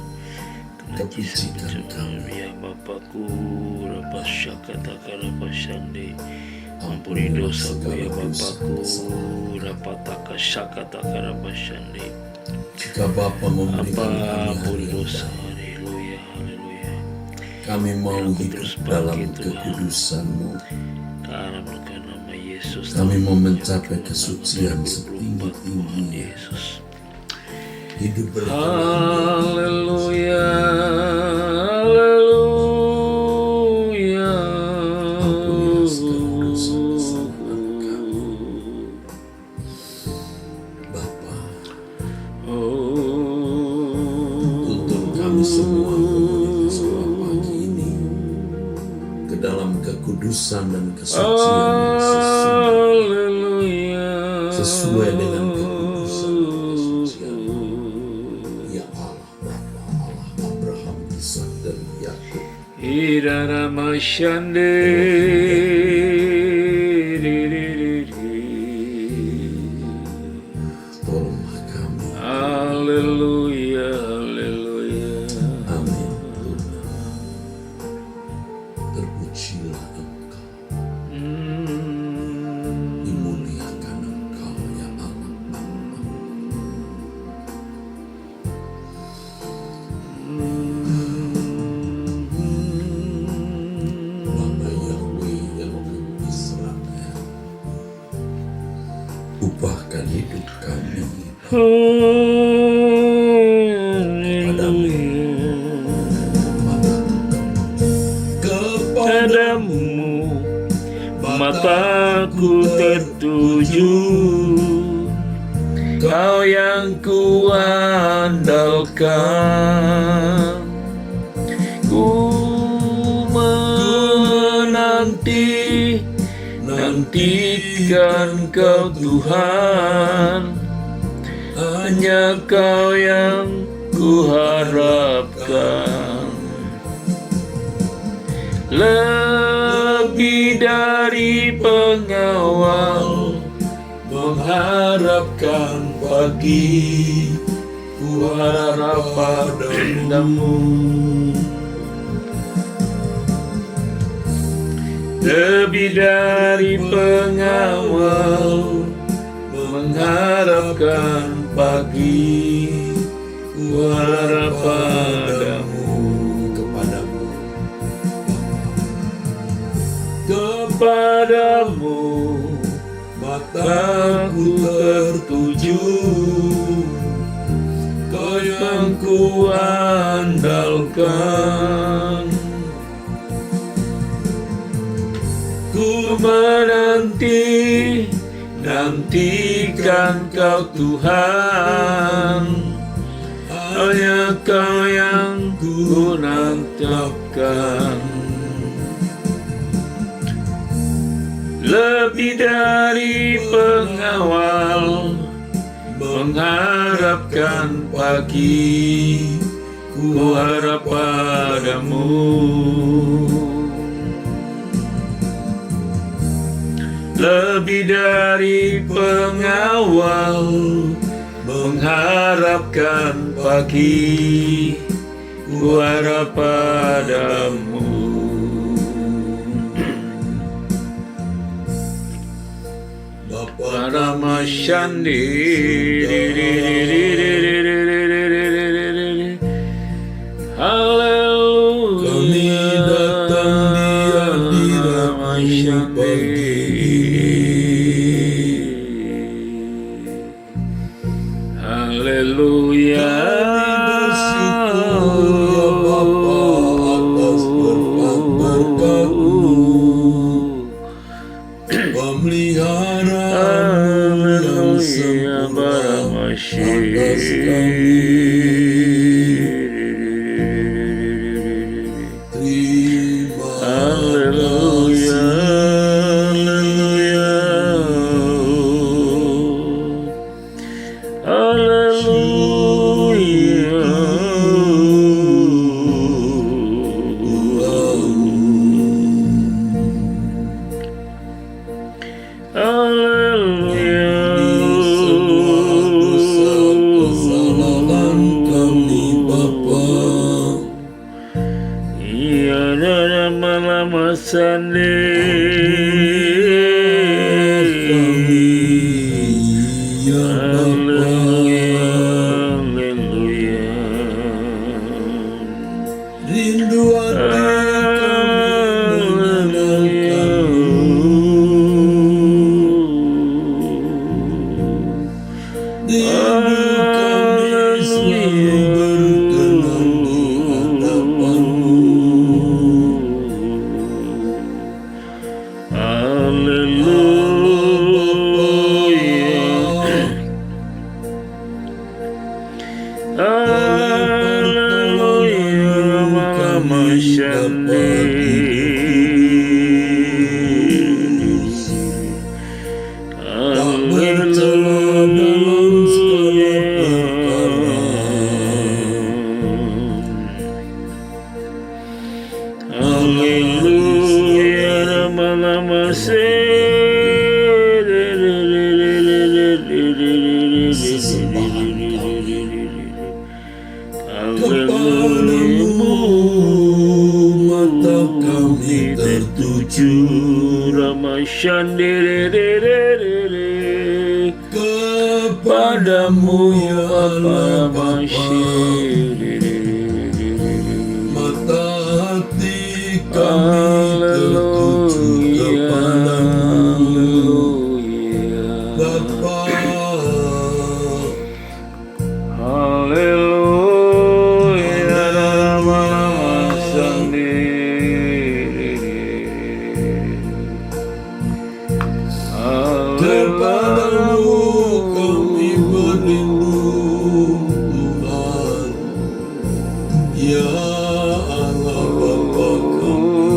[SPEAKER 3] Karena
[SPEAKER 4] kebucikan kami.
[SPEAKER 3] ya Bapakku, rapas syakata rapas syandi. Ampuni dosaku ya Bapakku, rapataka syakata rapas syandi.
[SPEAKER 4] Jika Bapa memberikan kami
[SPEAKER 3] Apapun
[SPEAKER 4] hari yang
[SPEAKER 3] dosa,
[SPEAKER 4] baik,
[SPEAKER 3] haleluya, haleluya.
[SPEAKER 4] kami mau hidup dalam kekudusan-Mu.
[SPEAKER 3] Dalam nama Yesus.
[SPEAKER 4] Kami mau mencapai kesucian setinggi-tingginya.
[SPEAKER 3] Yesus.
[SPEAKER 4] Hidup berkenan
[SPEAKER 3] Haleluya, haleluya.
[SPEAKER 4] kekudusan dan kesucian yang
[SPEAKER 3] Haleluya.
[SPEAKER 4] sesuai dengan kekudusan dan kesucian ya Allah Bapa, Allah Abraham, Ishak dan Yakub.
[SPEAKER 3] Irara Mashande.
[SPEAKER 4] Tolonglah kami.
[SPEAKER 3] Haleluya, haleluya.
[SPEAKER 4] Amin. Tuhan, terpujilah Engkau, dimuliakan Engkau ya Allah Bapa. Bapa Yahweh Elohim Israel, ubahkan hidup kami
[SPEAKER 3] Padamu mataku tertuju, Kau yang ku andalkan. Ku nantikan Kau Tuhan, hanya Kau yang ku harapkan. Lebih dari pengawal mengharapkan pagi, ku harap padamu. Lebih dari pengawal mengharapkan pagi, ku harap padamu. Kepadamu mataku tertuju, Kau yang ku andalkan. Ku nantikan Kau Tuhan, hanya Kau yang ku nantikan. Lebih dari pengawal mengharapkan pagi, ku harap padamu. Lebih dari pengawal mengharapkan pagi, ku harap padamu. Para Mashandi, haleluya.
[SPEAKER 4] Kami datang di hadirat-Mu pagi ini.
[SPEAKER 3] Haleluya.
[SPEAKER 4] Bersyukur ya Bapa atas berkat-berkat-Mu, pemeliharaan-Mu yang sempurna atas kami. Terima
[SPEAKER 3] Haleluya, haleluya, haleluya.
[SPEAKER 4] kesalahan kami Bapa,
[SPEAKER 3] Iya dalam lama
[SPEAKER 4] kami ya Bapa,
[SPEAKER 3] Haleluya.
[SPEAKER 4] rindu hati kami menyenangkan-Mu, rindu kami selalu berkenan di hadapan-Mu.
[SPEAKER 3] Haleluya, Mama Shandi. menuju Ramasyandiriri
[SPEAKER 4] kepadamu ya Allah Bapa, mata hati kami tertuju kepadamu Bapa.
[SPEAKER 3] Haleluya, Rama sendiri.
[SPEAKER 4] Kepadamu kami berlindung Tuhan, ya Allah Bapa kami.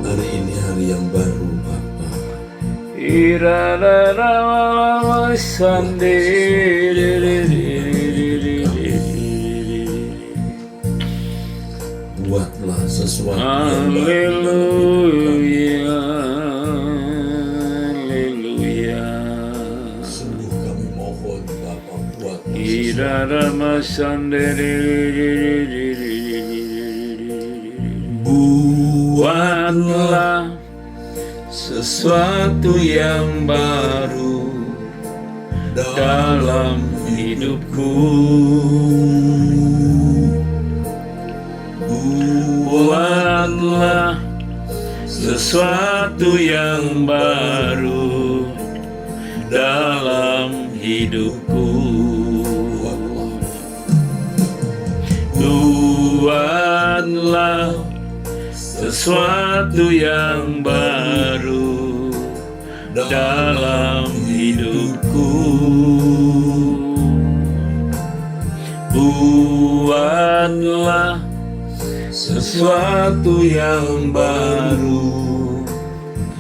[SPEAKER 4] Hari ini hari yang baru Bapa.
[SPEAKER 3] Irada Rama sendiri.
[SPEAKER 4] Buatlah sesuatu yang baru.
[SPEAKER 3] Haleluya, haleluya.
[SPEAKER 4] Sungguh kami mohon Bapa, buatlah
[SPEAKER 3] Irada Rama sendiri. Buatlah sesuatu yang baru dalam hidupku. Buatlah sesuatu yang baru dalam hidupku. Buatlah sesuatu yang baru dalam hidupku. Buatlah sesuatu yang baru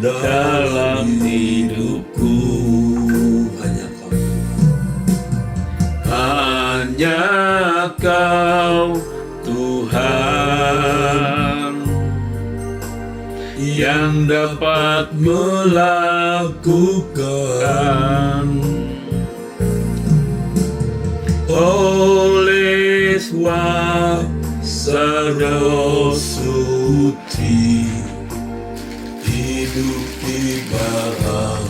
[SPEAKER 3] dalam hidupku.
[SPEAKER 4] Hanya Kau,
[SPEAKER 3] Hanya Kau Tuhan yang dapat melakukan oleh kuasa Roh Suci
[SPEAKER 4] hidup dibaharui.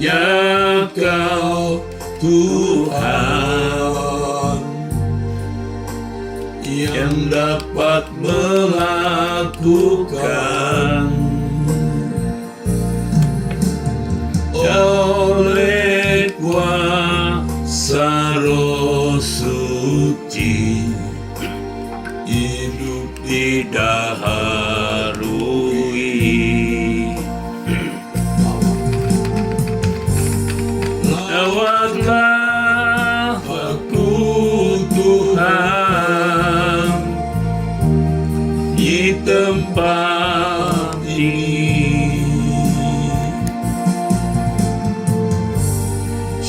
[SPEAKER 3] hanya Kau
[SPEAKER 4] Tuhan
[SPEAKER 3] yang dapat melakukan oleh kuasa Roh Suci
[SPEAKER 4] hidup
[SPEAKER 3] didaharui. Lawatlah aku Tuhan di tempat ini.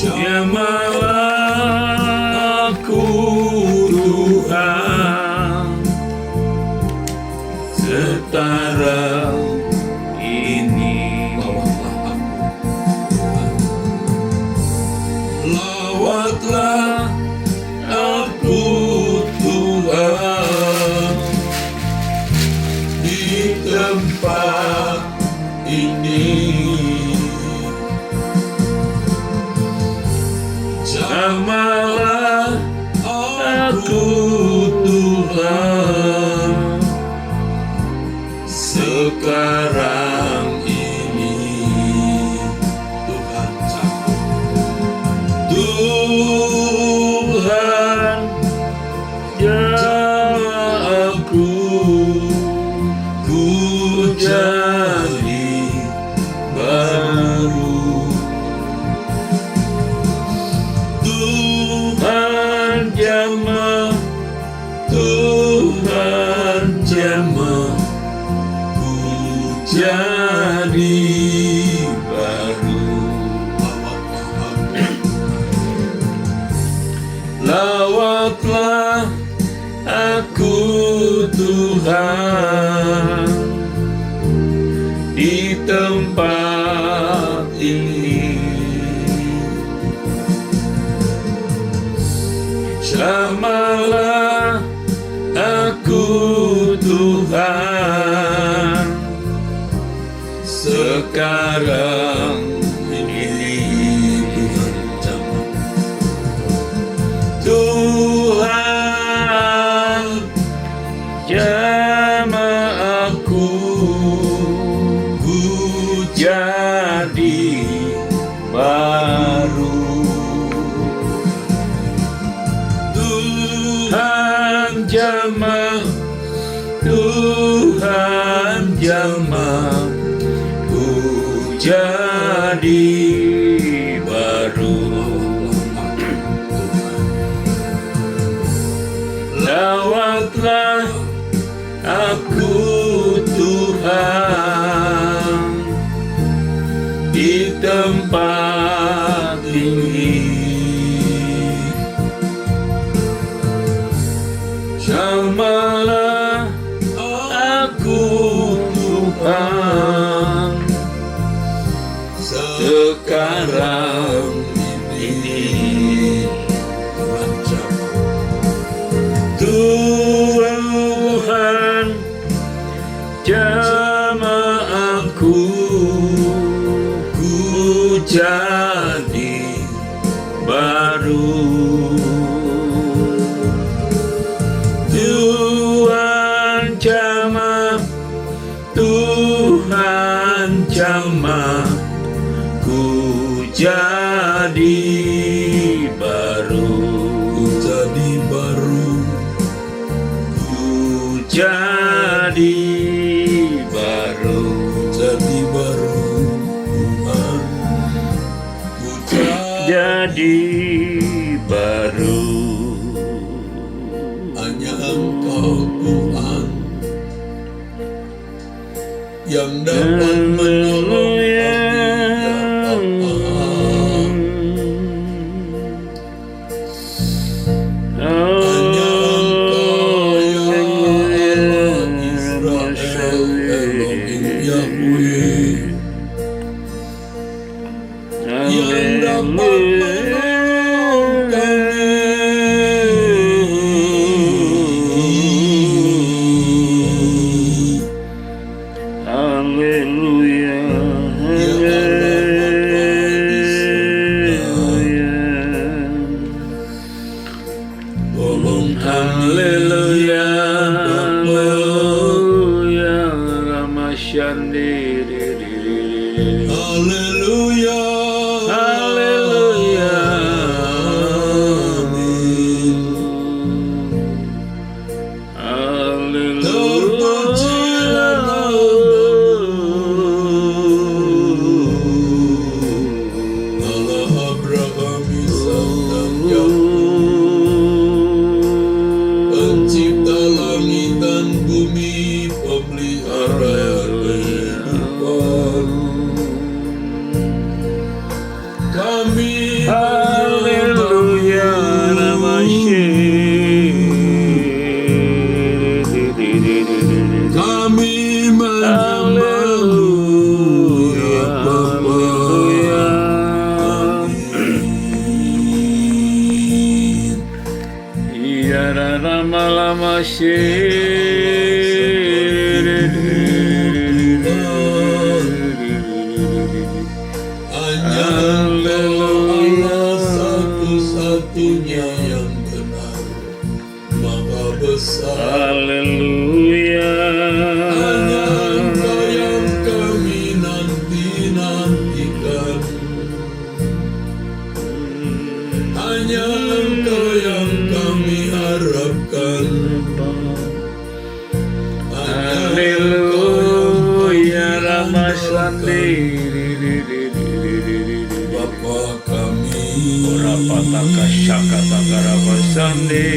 [SPEAKER 3] Jamalah aku Tuhan sekarang ini. Lawatlah aku Tuhan di tempat ini. Jamalah aku Tuhan sekarang ini.
[SPEAKER 4] Tuhan cakup.
[SPEAKER 3] Tuhan jamalah aku, ku jadi baru. Tuhan jamah, Tuhan jamah, ku jadi baru. Lawatlah aku Tuhan di tempat ini. Samalah aku Tuhan sekarang ini. Tuhan jamah aku jadi baru. Tuhan jamah, Tuhan jamah ku jadi baru. Lawatlah aku Tuhan di tempat tinggi. Samalah aku Tuhan sekarang ini. Tuhan jamah aku jadi baru. Tuhan jamah, Tuhan jamah ku jadi baru. Ku jadi baru, ku jadi baru, jadi baru. Tuhan, ku jadi baru. Hanya Engkau Tuhan yang dapat menolong kami, ya Bapa. Hanya Engkau ya Allah Israel, Elohim Yahweh, yang dapat menolong kami. Haleluya, tolong haleluya, haleluya, Ramasyandi, haleluya, haleluya, Pencipta langit dan bumi, pemelihara kehidupan. Kami haleluya,
[SPEAKER 4] kami menyembahmu, ya Bapa.
[SPEAKER 3] Ya lama-lama
[SPEAKER 4] Hanya Engkau Allah satu-satunya yang benar, Maha besar.
[SPEAKER 3] haleluya,
[SPEAKER 4] Hanya Engkau yang kami nanti-nantikan. Hanya Engkau yang kami harapkan.
[SPEAKER 3] haleluya, Ramasandi,
[SPEAKER 4] Bapa kami,
[SPEAKER 3] Rapataka Shakataka Ramasandi,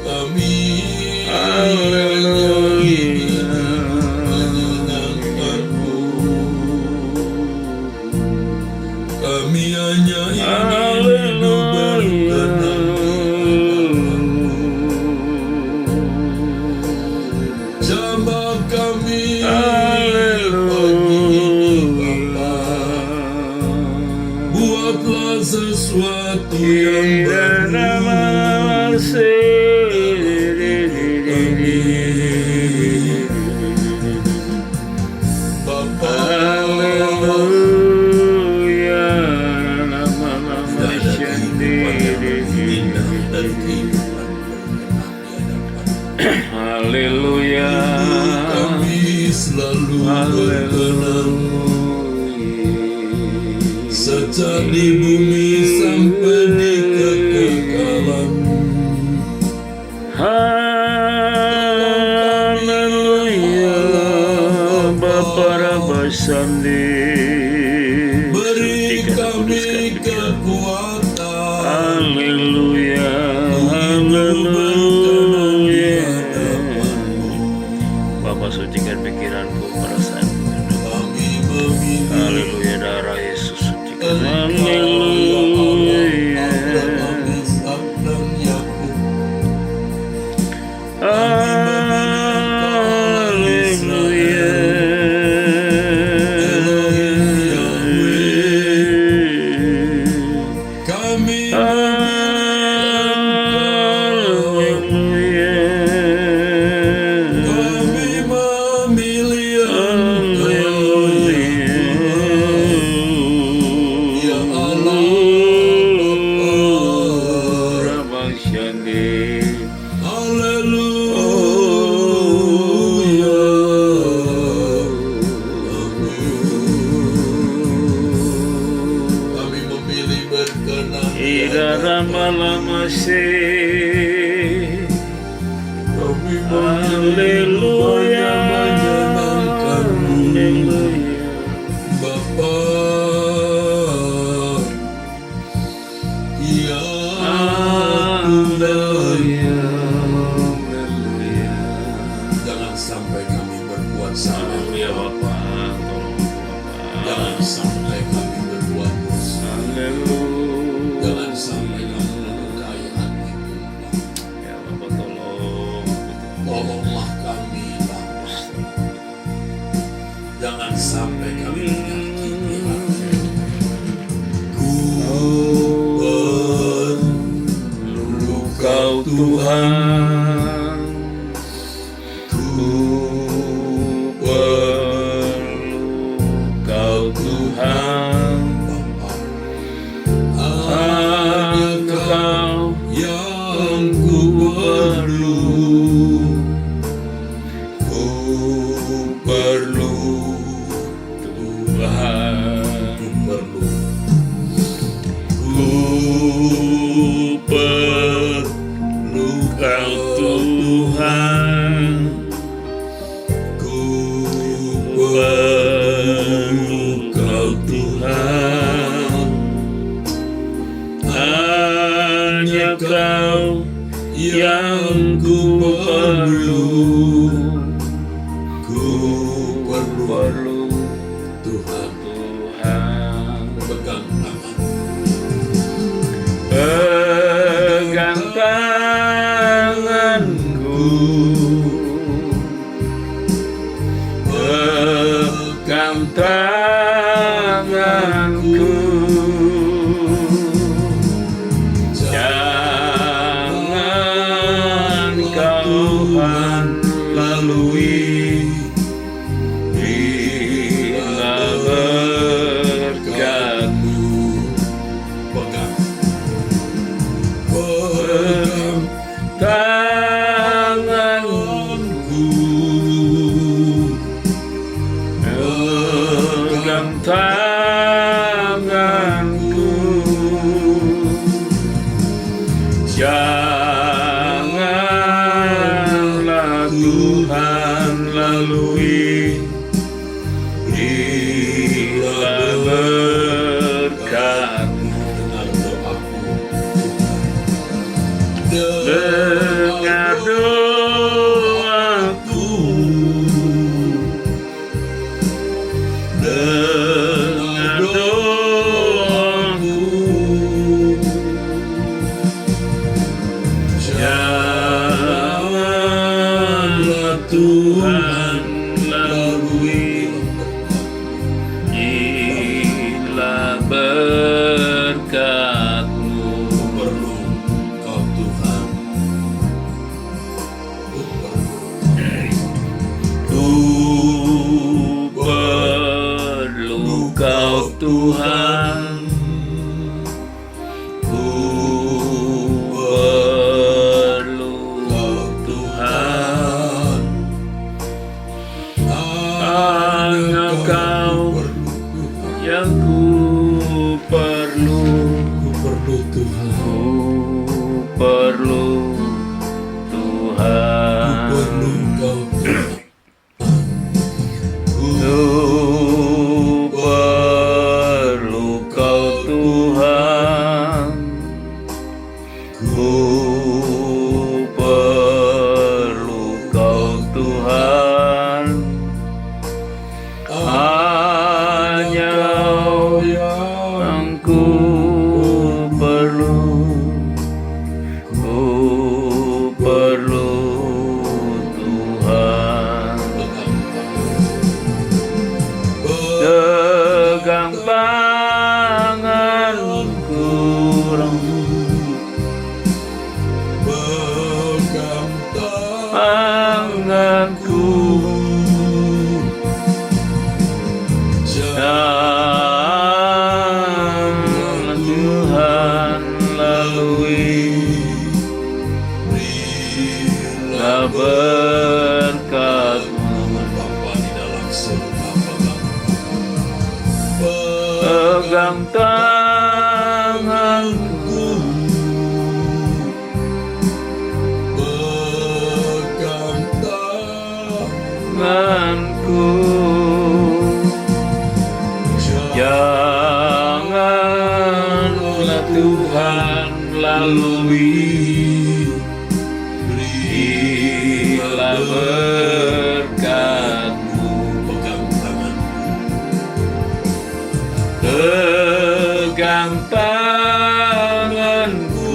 [SPEAKER 4] kami
[SPEAKER 3] haleluya,
[SPEAKER 4] menyenangkanmu. Kami hanya ingin hidup berkenan. Jamah kami pagi ini Bapa, Buatlah sesuatu yang baru. Bapa, tidak ada kehidupan yang lebih indah dari kehidupan berkenan di hadapan.
[SPEAKER 3] Haleluya.
[SPEAKER 4] Kami selalu berkenan sejak di bumi sampai di kekekalan.
[SPEAKER 3] Haleluya. Bapa Rabasandi,
[SPEAKER 4] Beri kami kekuatan.
[SPEAKER 3] haleluya, haleluya. Bapa sucikan pikiranku, perasaanku.
[SPEAKER 4] Kami memilih
[SPEAKER 3] Haleluya, darah Yesus sucikan.
[SPEAKER 4] Engkau ya
[SPEAKER 3] Haleluya.
[SPEAKER 4] Allah, Abraham, Ishak, dan Yakub. Kami memilih Engkau ya Allah, Bapa. Haleluya. Kami memilih berkenan di Kami
[SPEAKER 3] Haleluya,
[SPEAKER 4] menyenangkan-Mu, Bapa. Ya
[SPEAKER 3] haleluya.
[SPEAKER 4] jangan sampai kami berbuat salah.
[SPEAKER 3] Haleluya Bapa, tolong Bapa.
[SPEAKER 4] Jangan sampai kami berbuat dosa.
[SPEAKER 3] Haleluya.
[SPEAKER 4] Jangan sampai kami melukai hati-Mu.
[SPEAKER 3] Ya Bapa, tolong.
[SPEAKER 4] Tolonglah kami, Bapa. Jangan sampai kami menyakiti hati. Ku perlu
[SPEAKER 3] Kau Tuhan,
[SPEAKER 4] ku
[SPEAKER 3] perlu Kau Tuhan.
[SPEAKER 4] Bapa.
[SPEAKER 3] Hanya Kau
[SPEAKER 4] Yang ku perlu, ku perlu,
[SPEAKER 3] Tuhan.
[SPEAKER 4] ku perlu,
[SPEAKER 3] Ku perlu Kau Tuhan.
[SPEAKER 4] ku
[SPEAKER 3] Perlu Kau Tuhan. Hanya Kau yang ku perlu.
[SPEAKER 4] ku perlu,
[SPEAKER 3] Perlu
[SPEAKER 4] Tuhan.
[SPEAKER 3] Tuhan.
[SPEAKER 4] Pegang tangan,
[SPEAKER 3] Pegang tanganku, pegang tanganku. Jangan kau lalui bila berkat-Mu.
[SPEAKER 4] pegang, pegang
[SPEAKER 3] Tanganku, pegang tanganku. Janganlah Tuhan lalui bila berkat-Mu.
[SPEAKER 4] dengar doaku,
[SPEAKER 3] Dengar doaku, janganlah Tuhan lalui bila
[SPEAKER 4] perlu Tuhan,
[SPEAKER 3] Ku perlu Tuhan.
[SPEAKER 4] perlu Kau Tuhan.
[SPEAKER 3] Ku perlu Kau Tuhan. Ku perlu Kau Tuhan. Hanya yang ku perlu. Ku perlu Tuhan. Pegang tanganku,
[SPEAKER 4] Pegang
[SPEAKER 3] tanganku, jangan Tuhan lalui, berilah berkat-Mu.
[SPEAKER 4] Bapa di dalam surga,
[SPEAKER 3] Pegang tanganku,
[SPEAKER 4] pegang
[SPEAKER 3] tanganku, janganlah Tuhan lalui, berilah berkat-Mu.
[SPEAKER 4] pegang tanganku,
[SPEAKER 3] Pegang tanganku,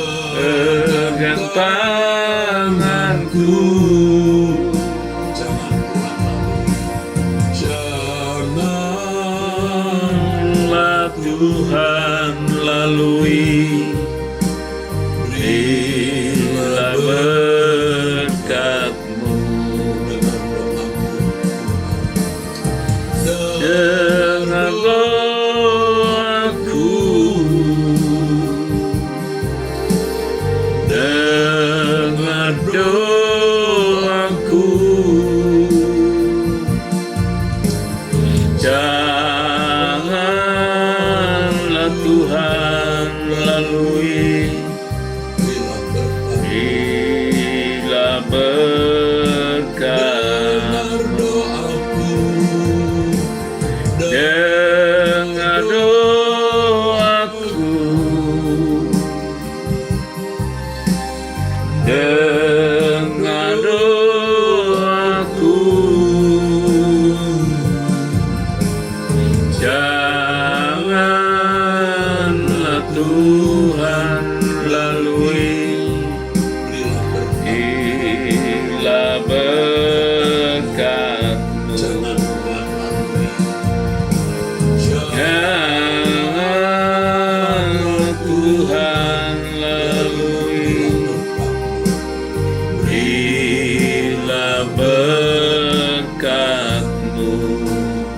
[SPEAKER 3] pegang tanganku,
[SPEAKER 4] jangan Tuhan lalui,
[SPEAKER 3] janganlah Tuhan lalui, berilah berkat-Mu. Dengan doaku, dengan doaku, janganlah Tuhan lalui, berilah berkat-Mu. Dengan doaku, dengan doaku, janganlah Tuhan lalui, berilah berkat-Mu. Janganlah Tuhan lalui, berilah berkat-Mu.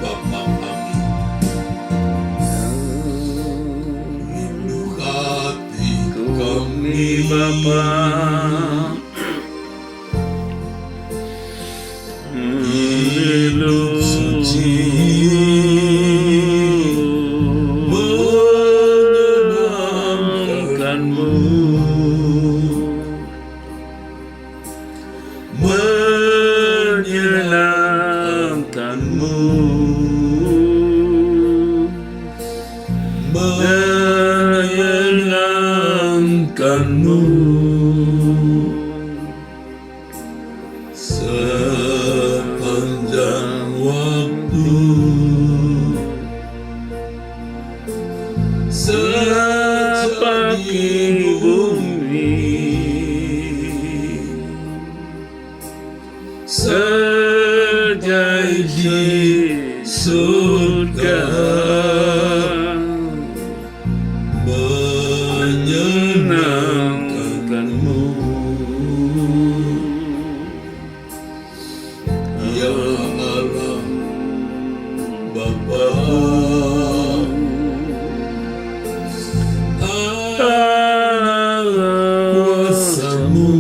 [SPEAKER 4] Bapa kami, rindu hati
[SPEAKER 3] Kami Bapa,
[SPEAKER 4] hidup suci,
[SPEAKER 3] menyenangkan-Mu, menyenangkan-Mu, menyenangkan-Mu.
[SPEAKER 4] sepanjang waktu,
[SPEAKER 3] Sepagi bumi, sejak di surga, menyenangkan-Mu.
[SPEAKER 4] Ya Allah, Bapa, kuasa-Mu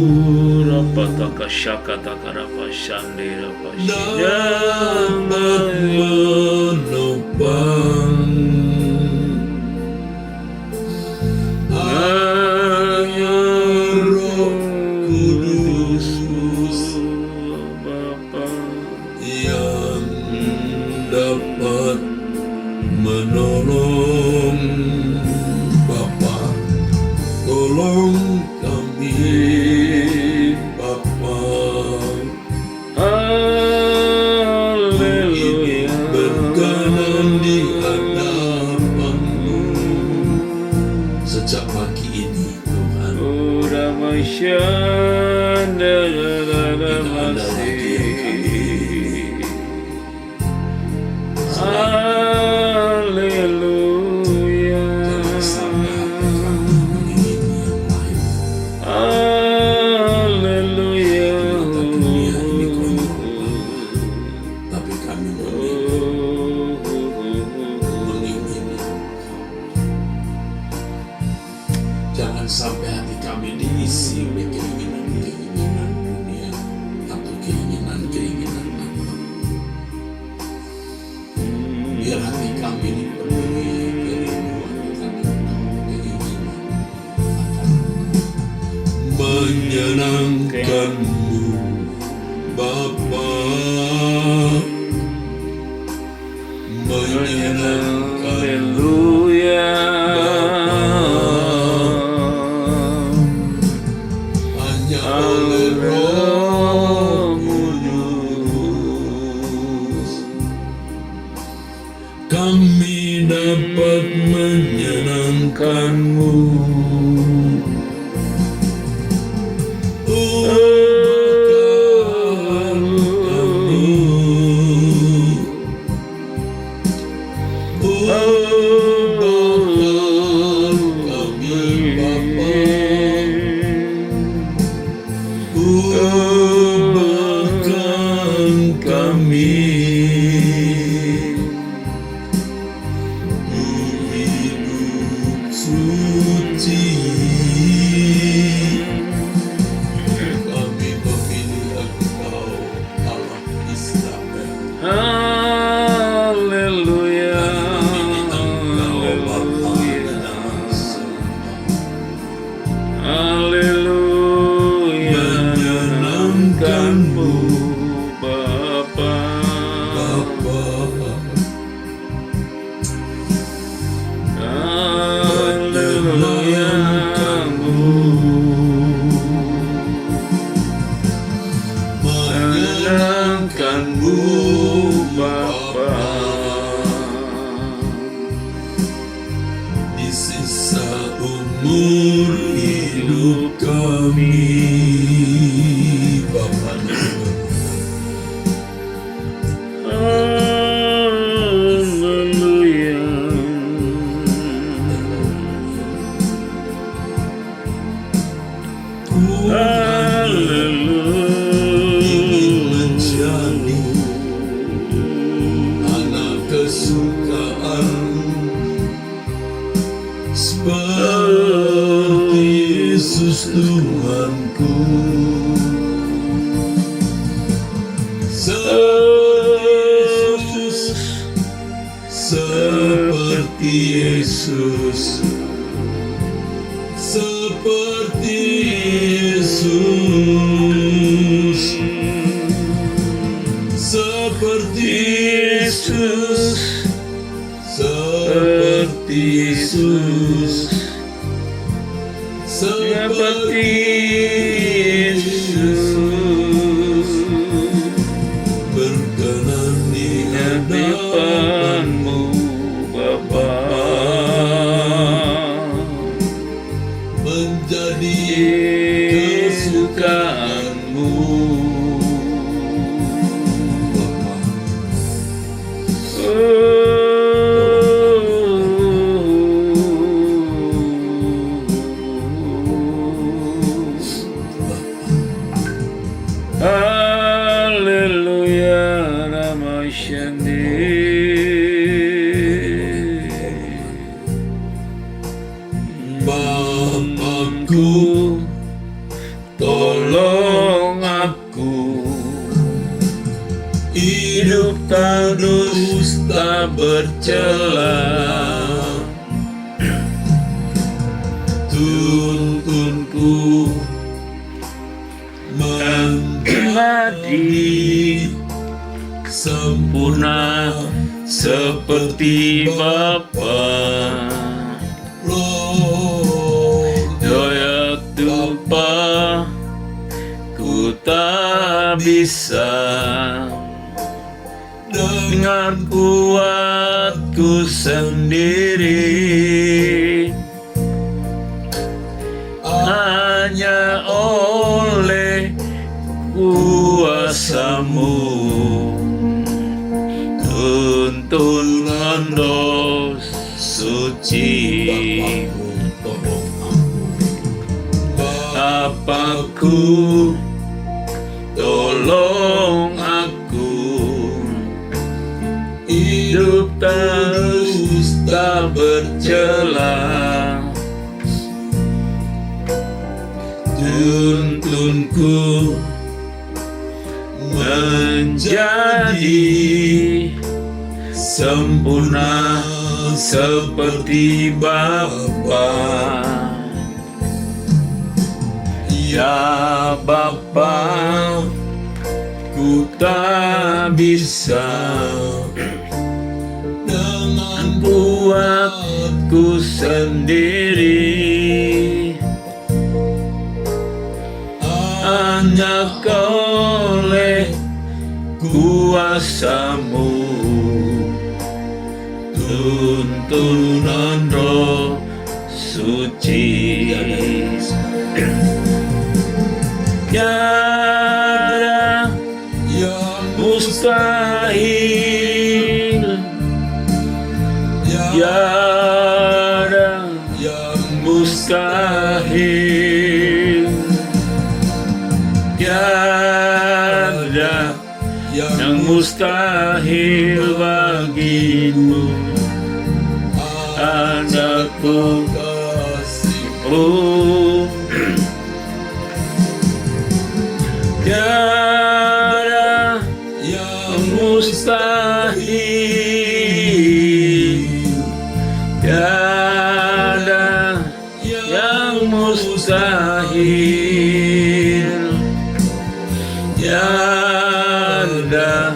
[SPEAKER 3] Rapataka syakataka rapashandira
[SPEAKER 4] dapat menolong Bapa, hanya Roh Kudus yang dapat menolong. Bapa, tolong kami, Bapa,
[SPEAKER 3] Haleluya.
[SPEAKER 4] berkenan di hadapan-Mu sejak pagi ini, Tuhan.
[SPEAKER 3] Oh, Ramasyanda, Haleluya.
[SPEAKER 4] Jangan sampai kami mengingini yang lain.
[SPEAKER 3] Haleluya.
[SPEAKER 4] Mata dunia ini konyol, tapi kami mengingini. Jangan sampai hati kami diisi oleh keinginan-keinginan dunia atau keinginan-keinginan apa. Biar hati kami dipenuhi kerinduan akan Engkau, keinginan akan menyenangkan-Mu, Bapa, menyenangkan
[SPEAKER 3] Haleluya.
[SPEAKER 4] hanya oleh Roh Kudus kami dapat menyenangkan-Mu. Oh, bahkan kami hidup suci. Kami memilih Engkau, Allah Israel.
[SPEAKER 3] Haleluya. Haleluya. Menyenangkan-Mu, Bapa. Haleluya. Menyenangkan-Mu, Bapa.
[SPEAKER 4] Di sisa umur hidup kami, Bapa.
[SPEAKER 3] Haleluya.
[SPEAKER 4] Ku ingin menjadi anak kesukaan-Mu, seperti Yesus Tuhanku. Seperti Yesus, seperti Yesus, seperti Yesus, seperti Yesus, seperti Yesus, berkenan di hadapan-Mu,
[SPEAKER 3] Bapa.
[SPEAKER 4] menjadi kesukaan-Mu, Bapa.
[SPEAKER 3] bercela.
[SPEAKER 4] Tuntunku
[SPEAKER 3] Menjadi
[SPEAKER 4] sempurna
[SPEAKER 3] sempurna seperti Bapa. Daya Tupa ku tak bisa dengan kuatku sendiri, hanya oleh kuasamu. Tuntunan Roh Suci, Bapakku, tolong aku hidup terus tak bercela. Tuntunku menjadi sempurna seperti Bapa. Ya Bapa, ku tak bisa dengan buatku sendiri, hanya oleh kuasamu. Tuntunan Roh Suci, tiada
[SPEAKER 4] yang
[SPEAKER 3] mustahil, tiada
[SPEAKER 4] yang
[SPEAKER 3] mustahil, tiada yang mustahil bagimu. Anakku, oh, tiada yang mustahil, tiada yang mustahil, tiada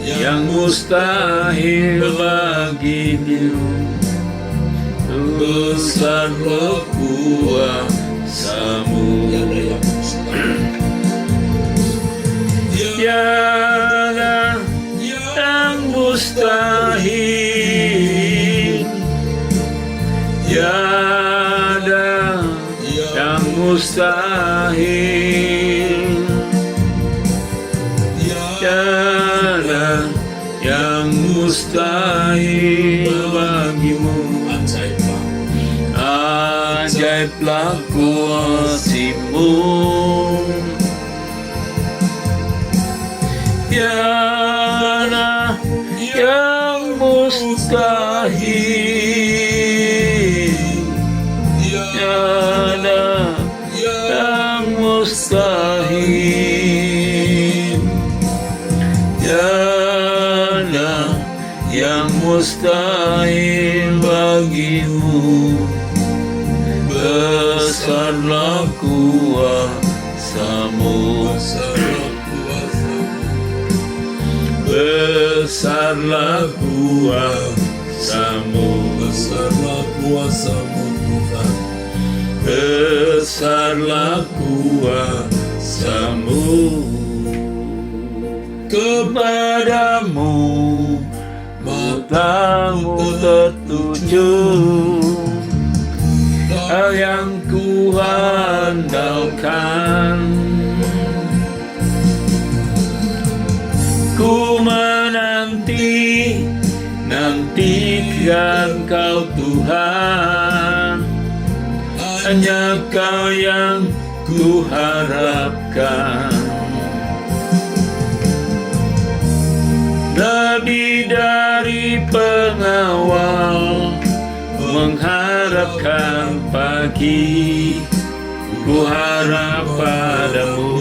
[SPEAKER 3] yang mustahil bagimu. Besarlah kuasamu, tiada yang mustahil, tiada yang mustahil, tiada yang mustahil bagimu. Ajaiblah kuasa-Mu, tiada yang mustahil, tiada yang mustahil, tiada yang mustahil bagimu. Besarlah kuasa-Mu, besarlah kuasa-Mu,
[SPEAKER 4] besarlah kuasa-Mu Tuhan,
[SPEAKER 3] besarlah kuasa-Mu. Kepadamu matamu tertuju, hal yang ku andalkan. Ku nantikan Kau Tuhan, hanya Kau yang ku harapkan. Lebih dari pengawal mengharapkan pagi, ku harap padamu.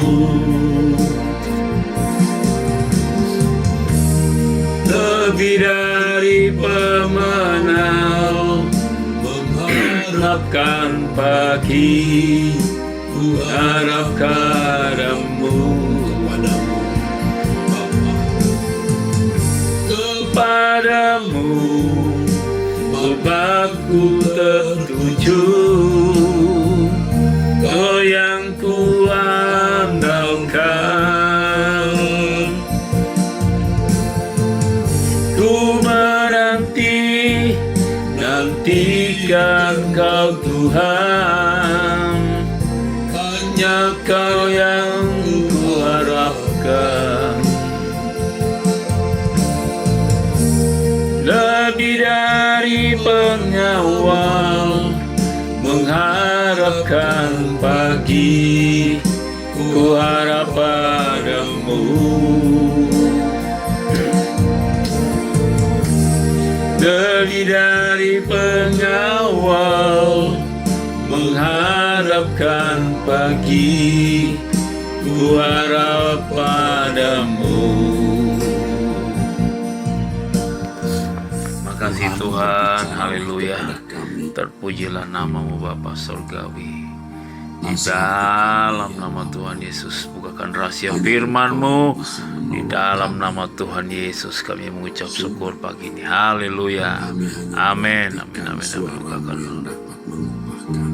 [SPEAKER 3] Lebih dari pemenang, mengharapkan pagi, ku harap kepadamu, kepadamu obatku tertuju, Kau yang ku andalkan. Ku nantikan Kau Tuhan, hanya Kau yang ku harapkan. Lebih dari pengawal, mengharapkan pagi, ku harap padamu. Lebih dari pengawal, mengharapkan pagi, ku harap padamu. Makasih Tuhan, haleluya. Terpujilah namamu Bapa Surgawi. Di dalam nama Tuhan Yesus, bukakan rahasia firman-Mu. Di dalam nama Tuhan Yesus kami mengucap syukur pagi ini. Haleluya. Amin. Amin. Amin. Amin.
[SPEAKER 4] Suara dapat melupakan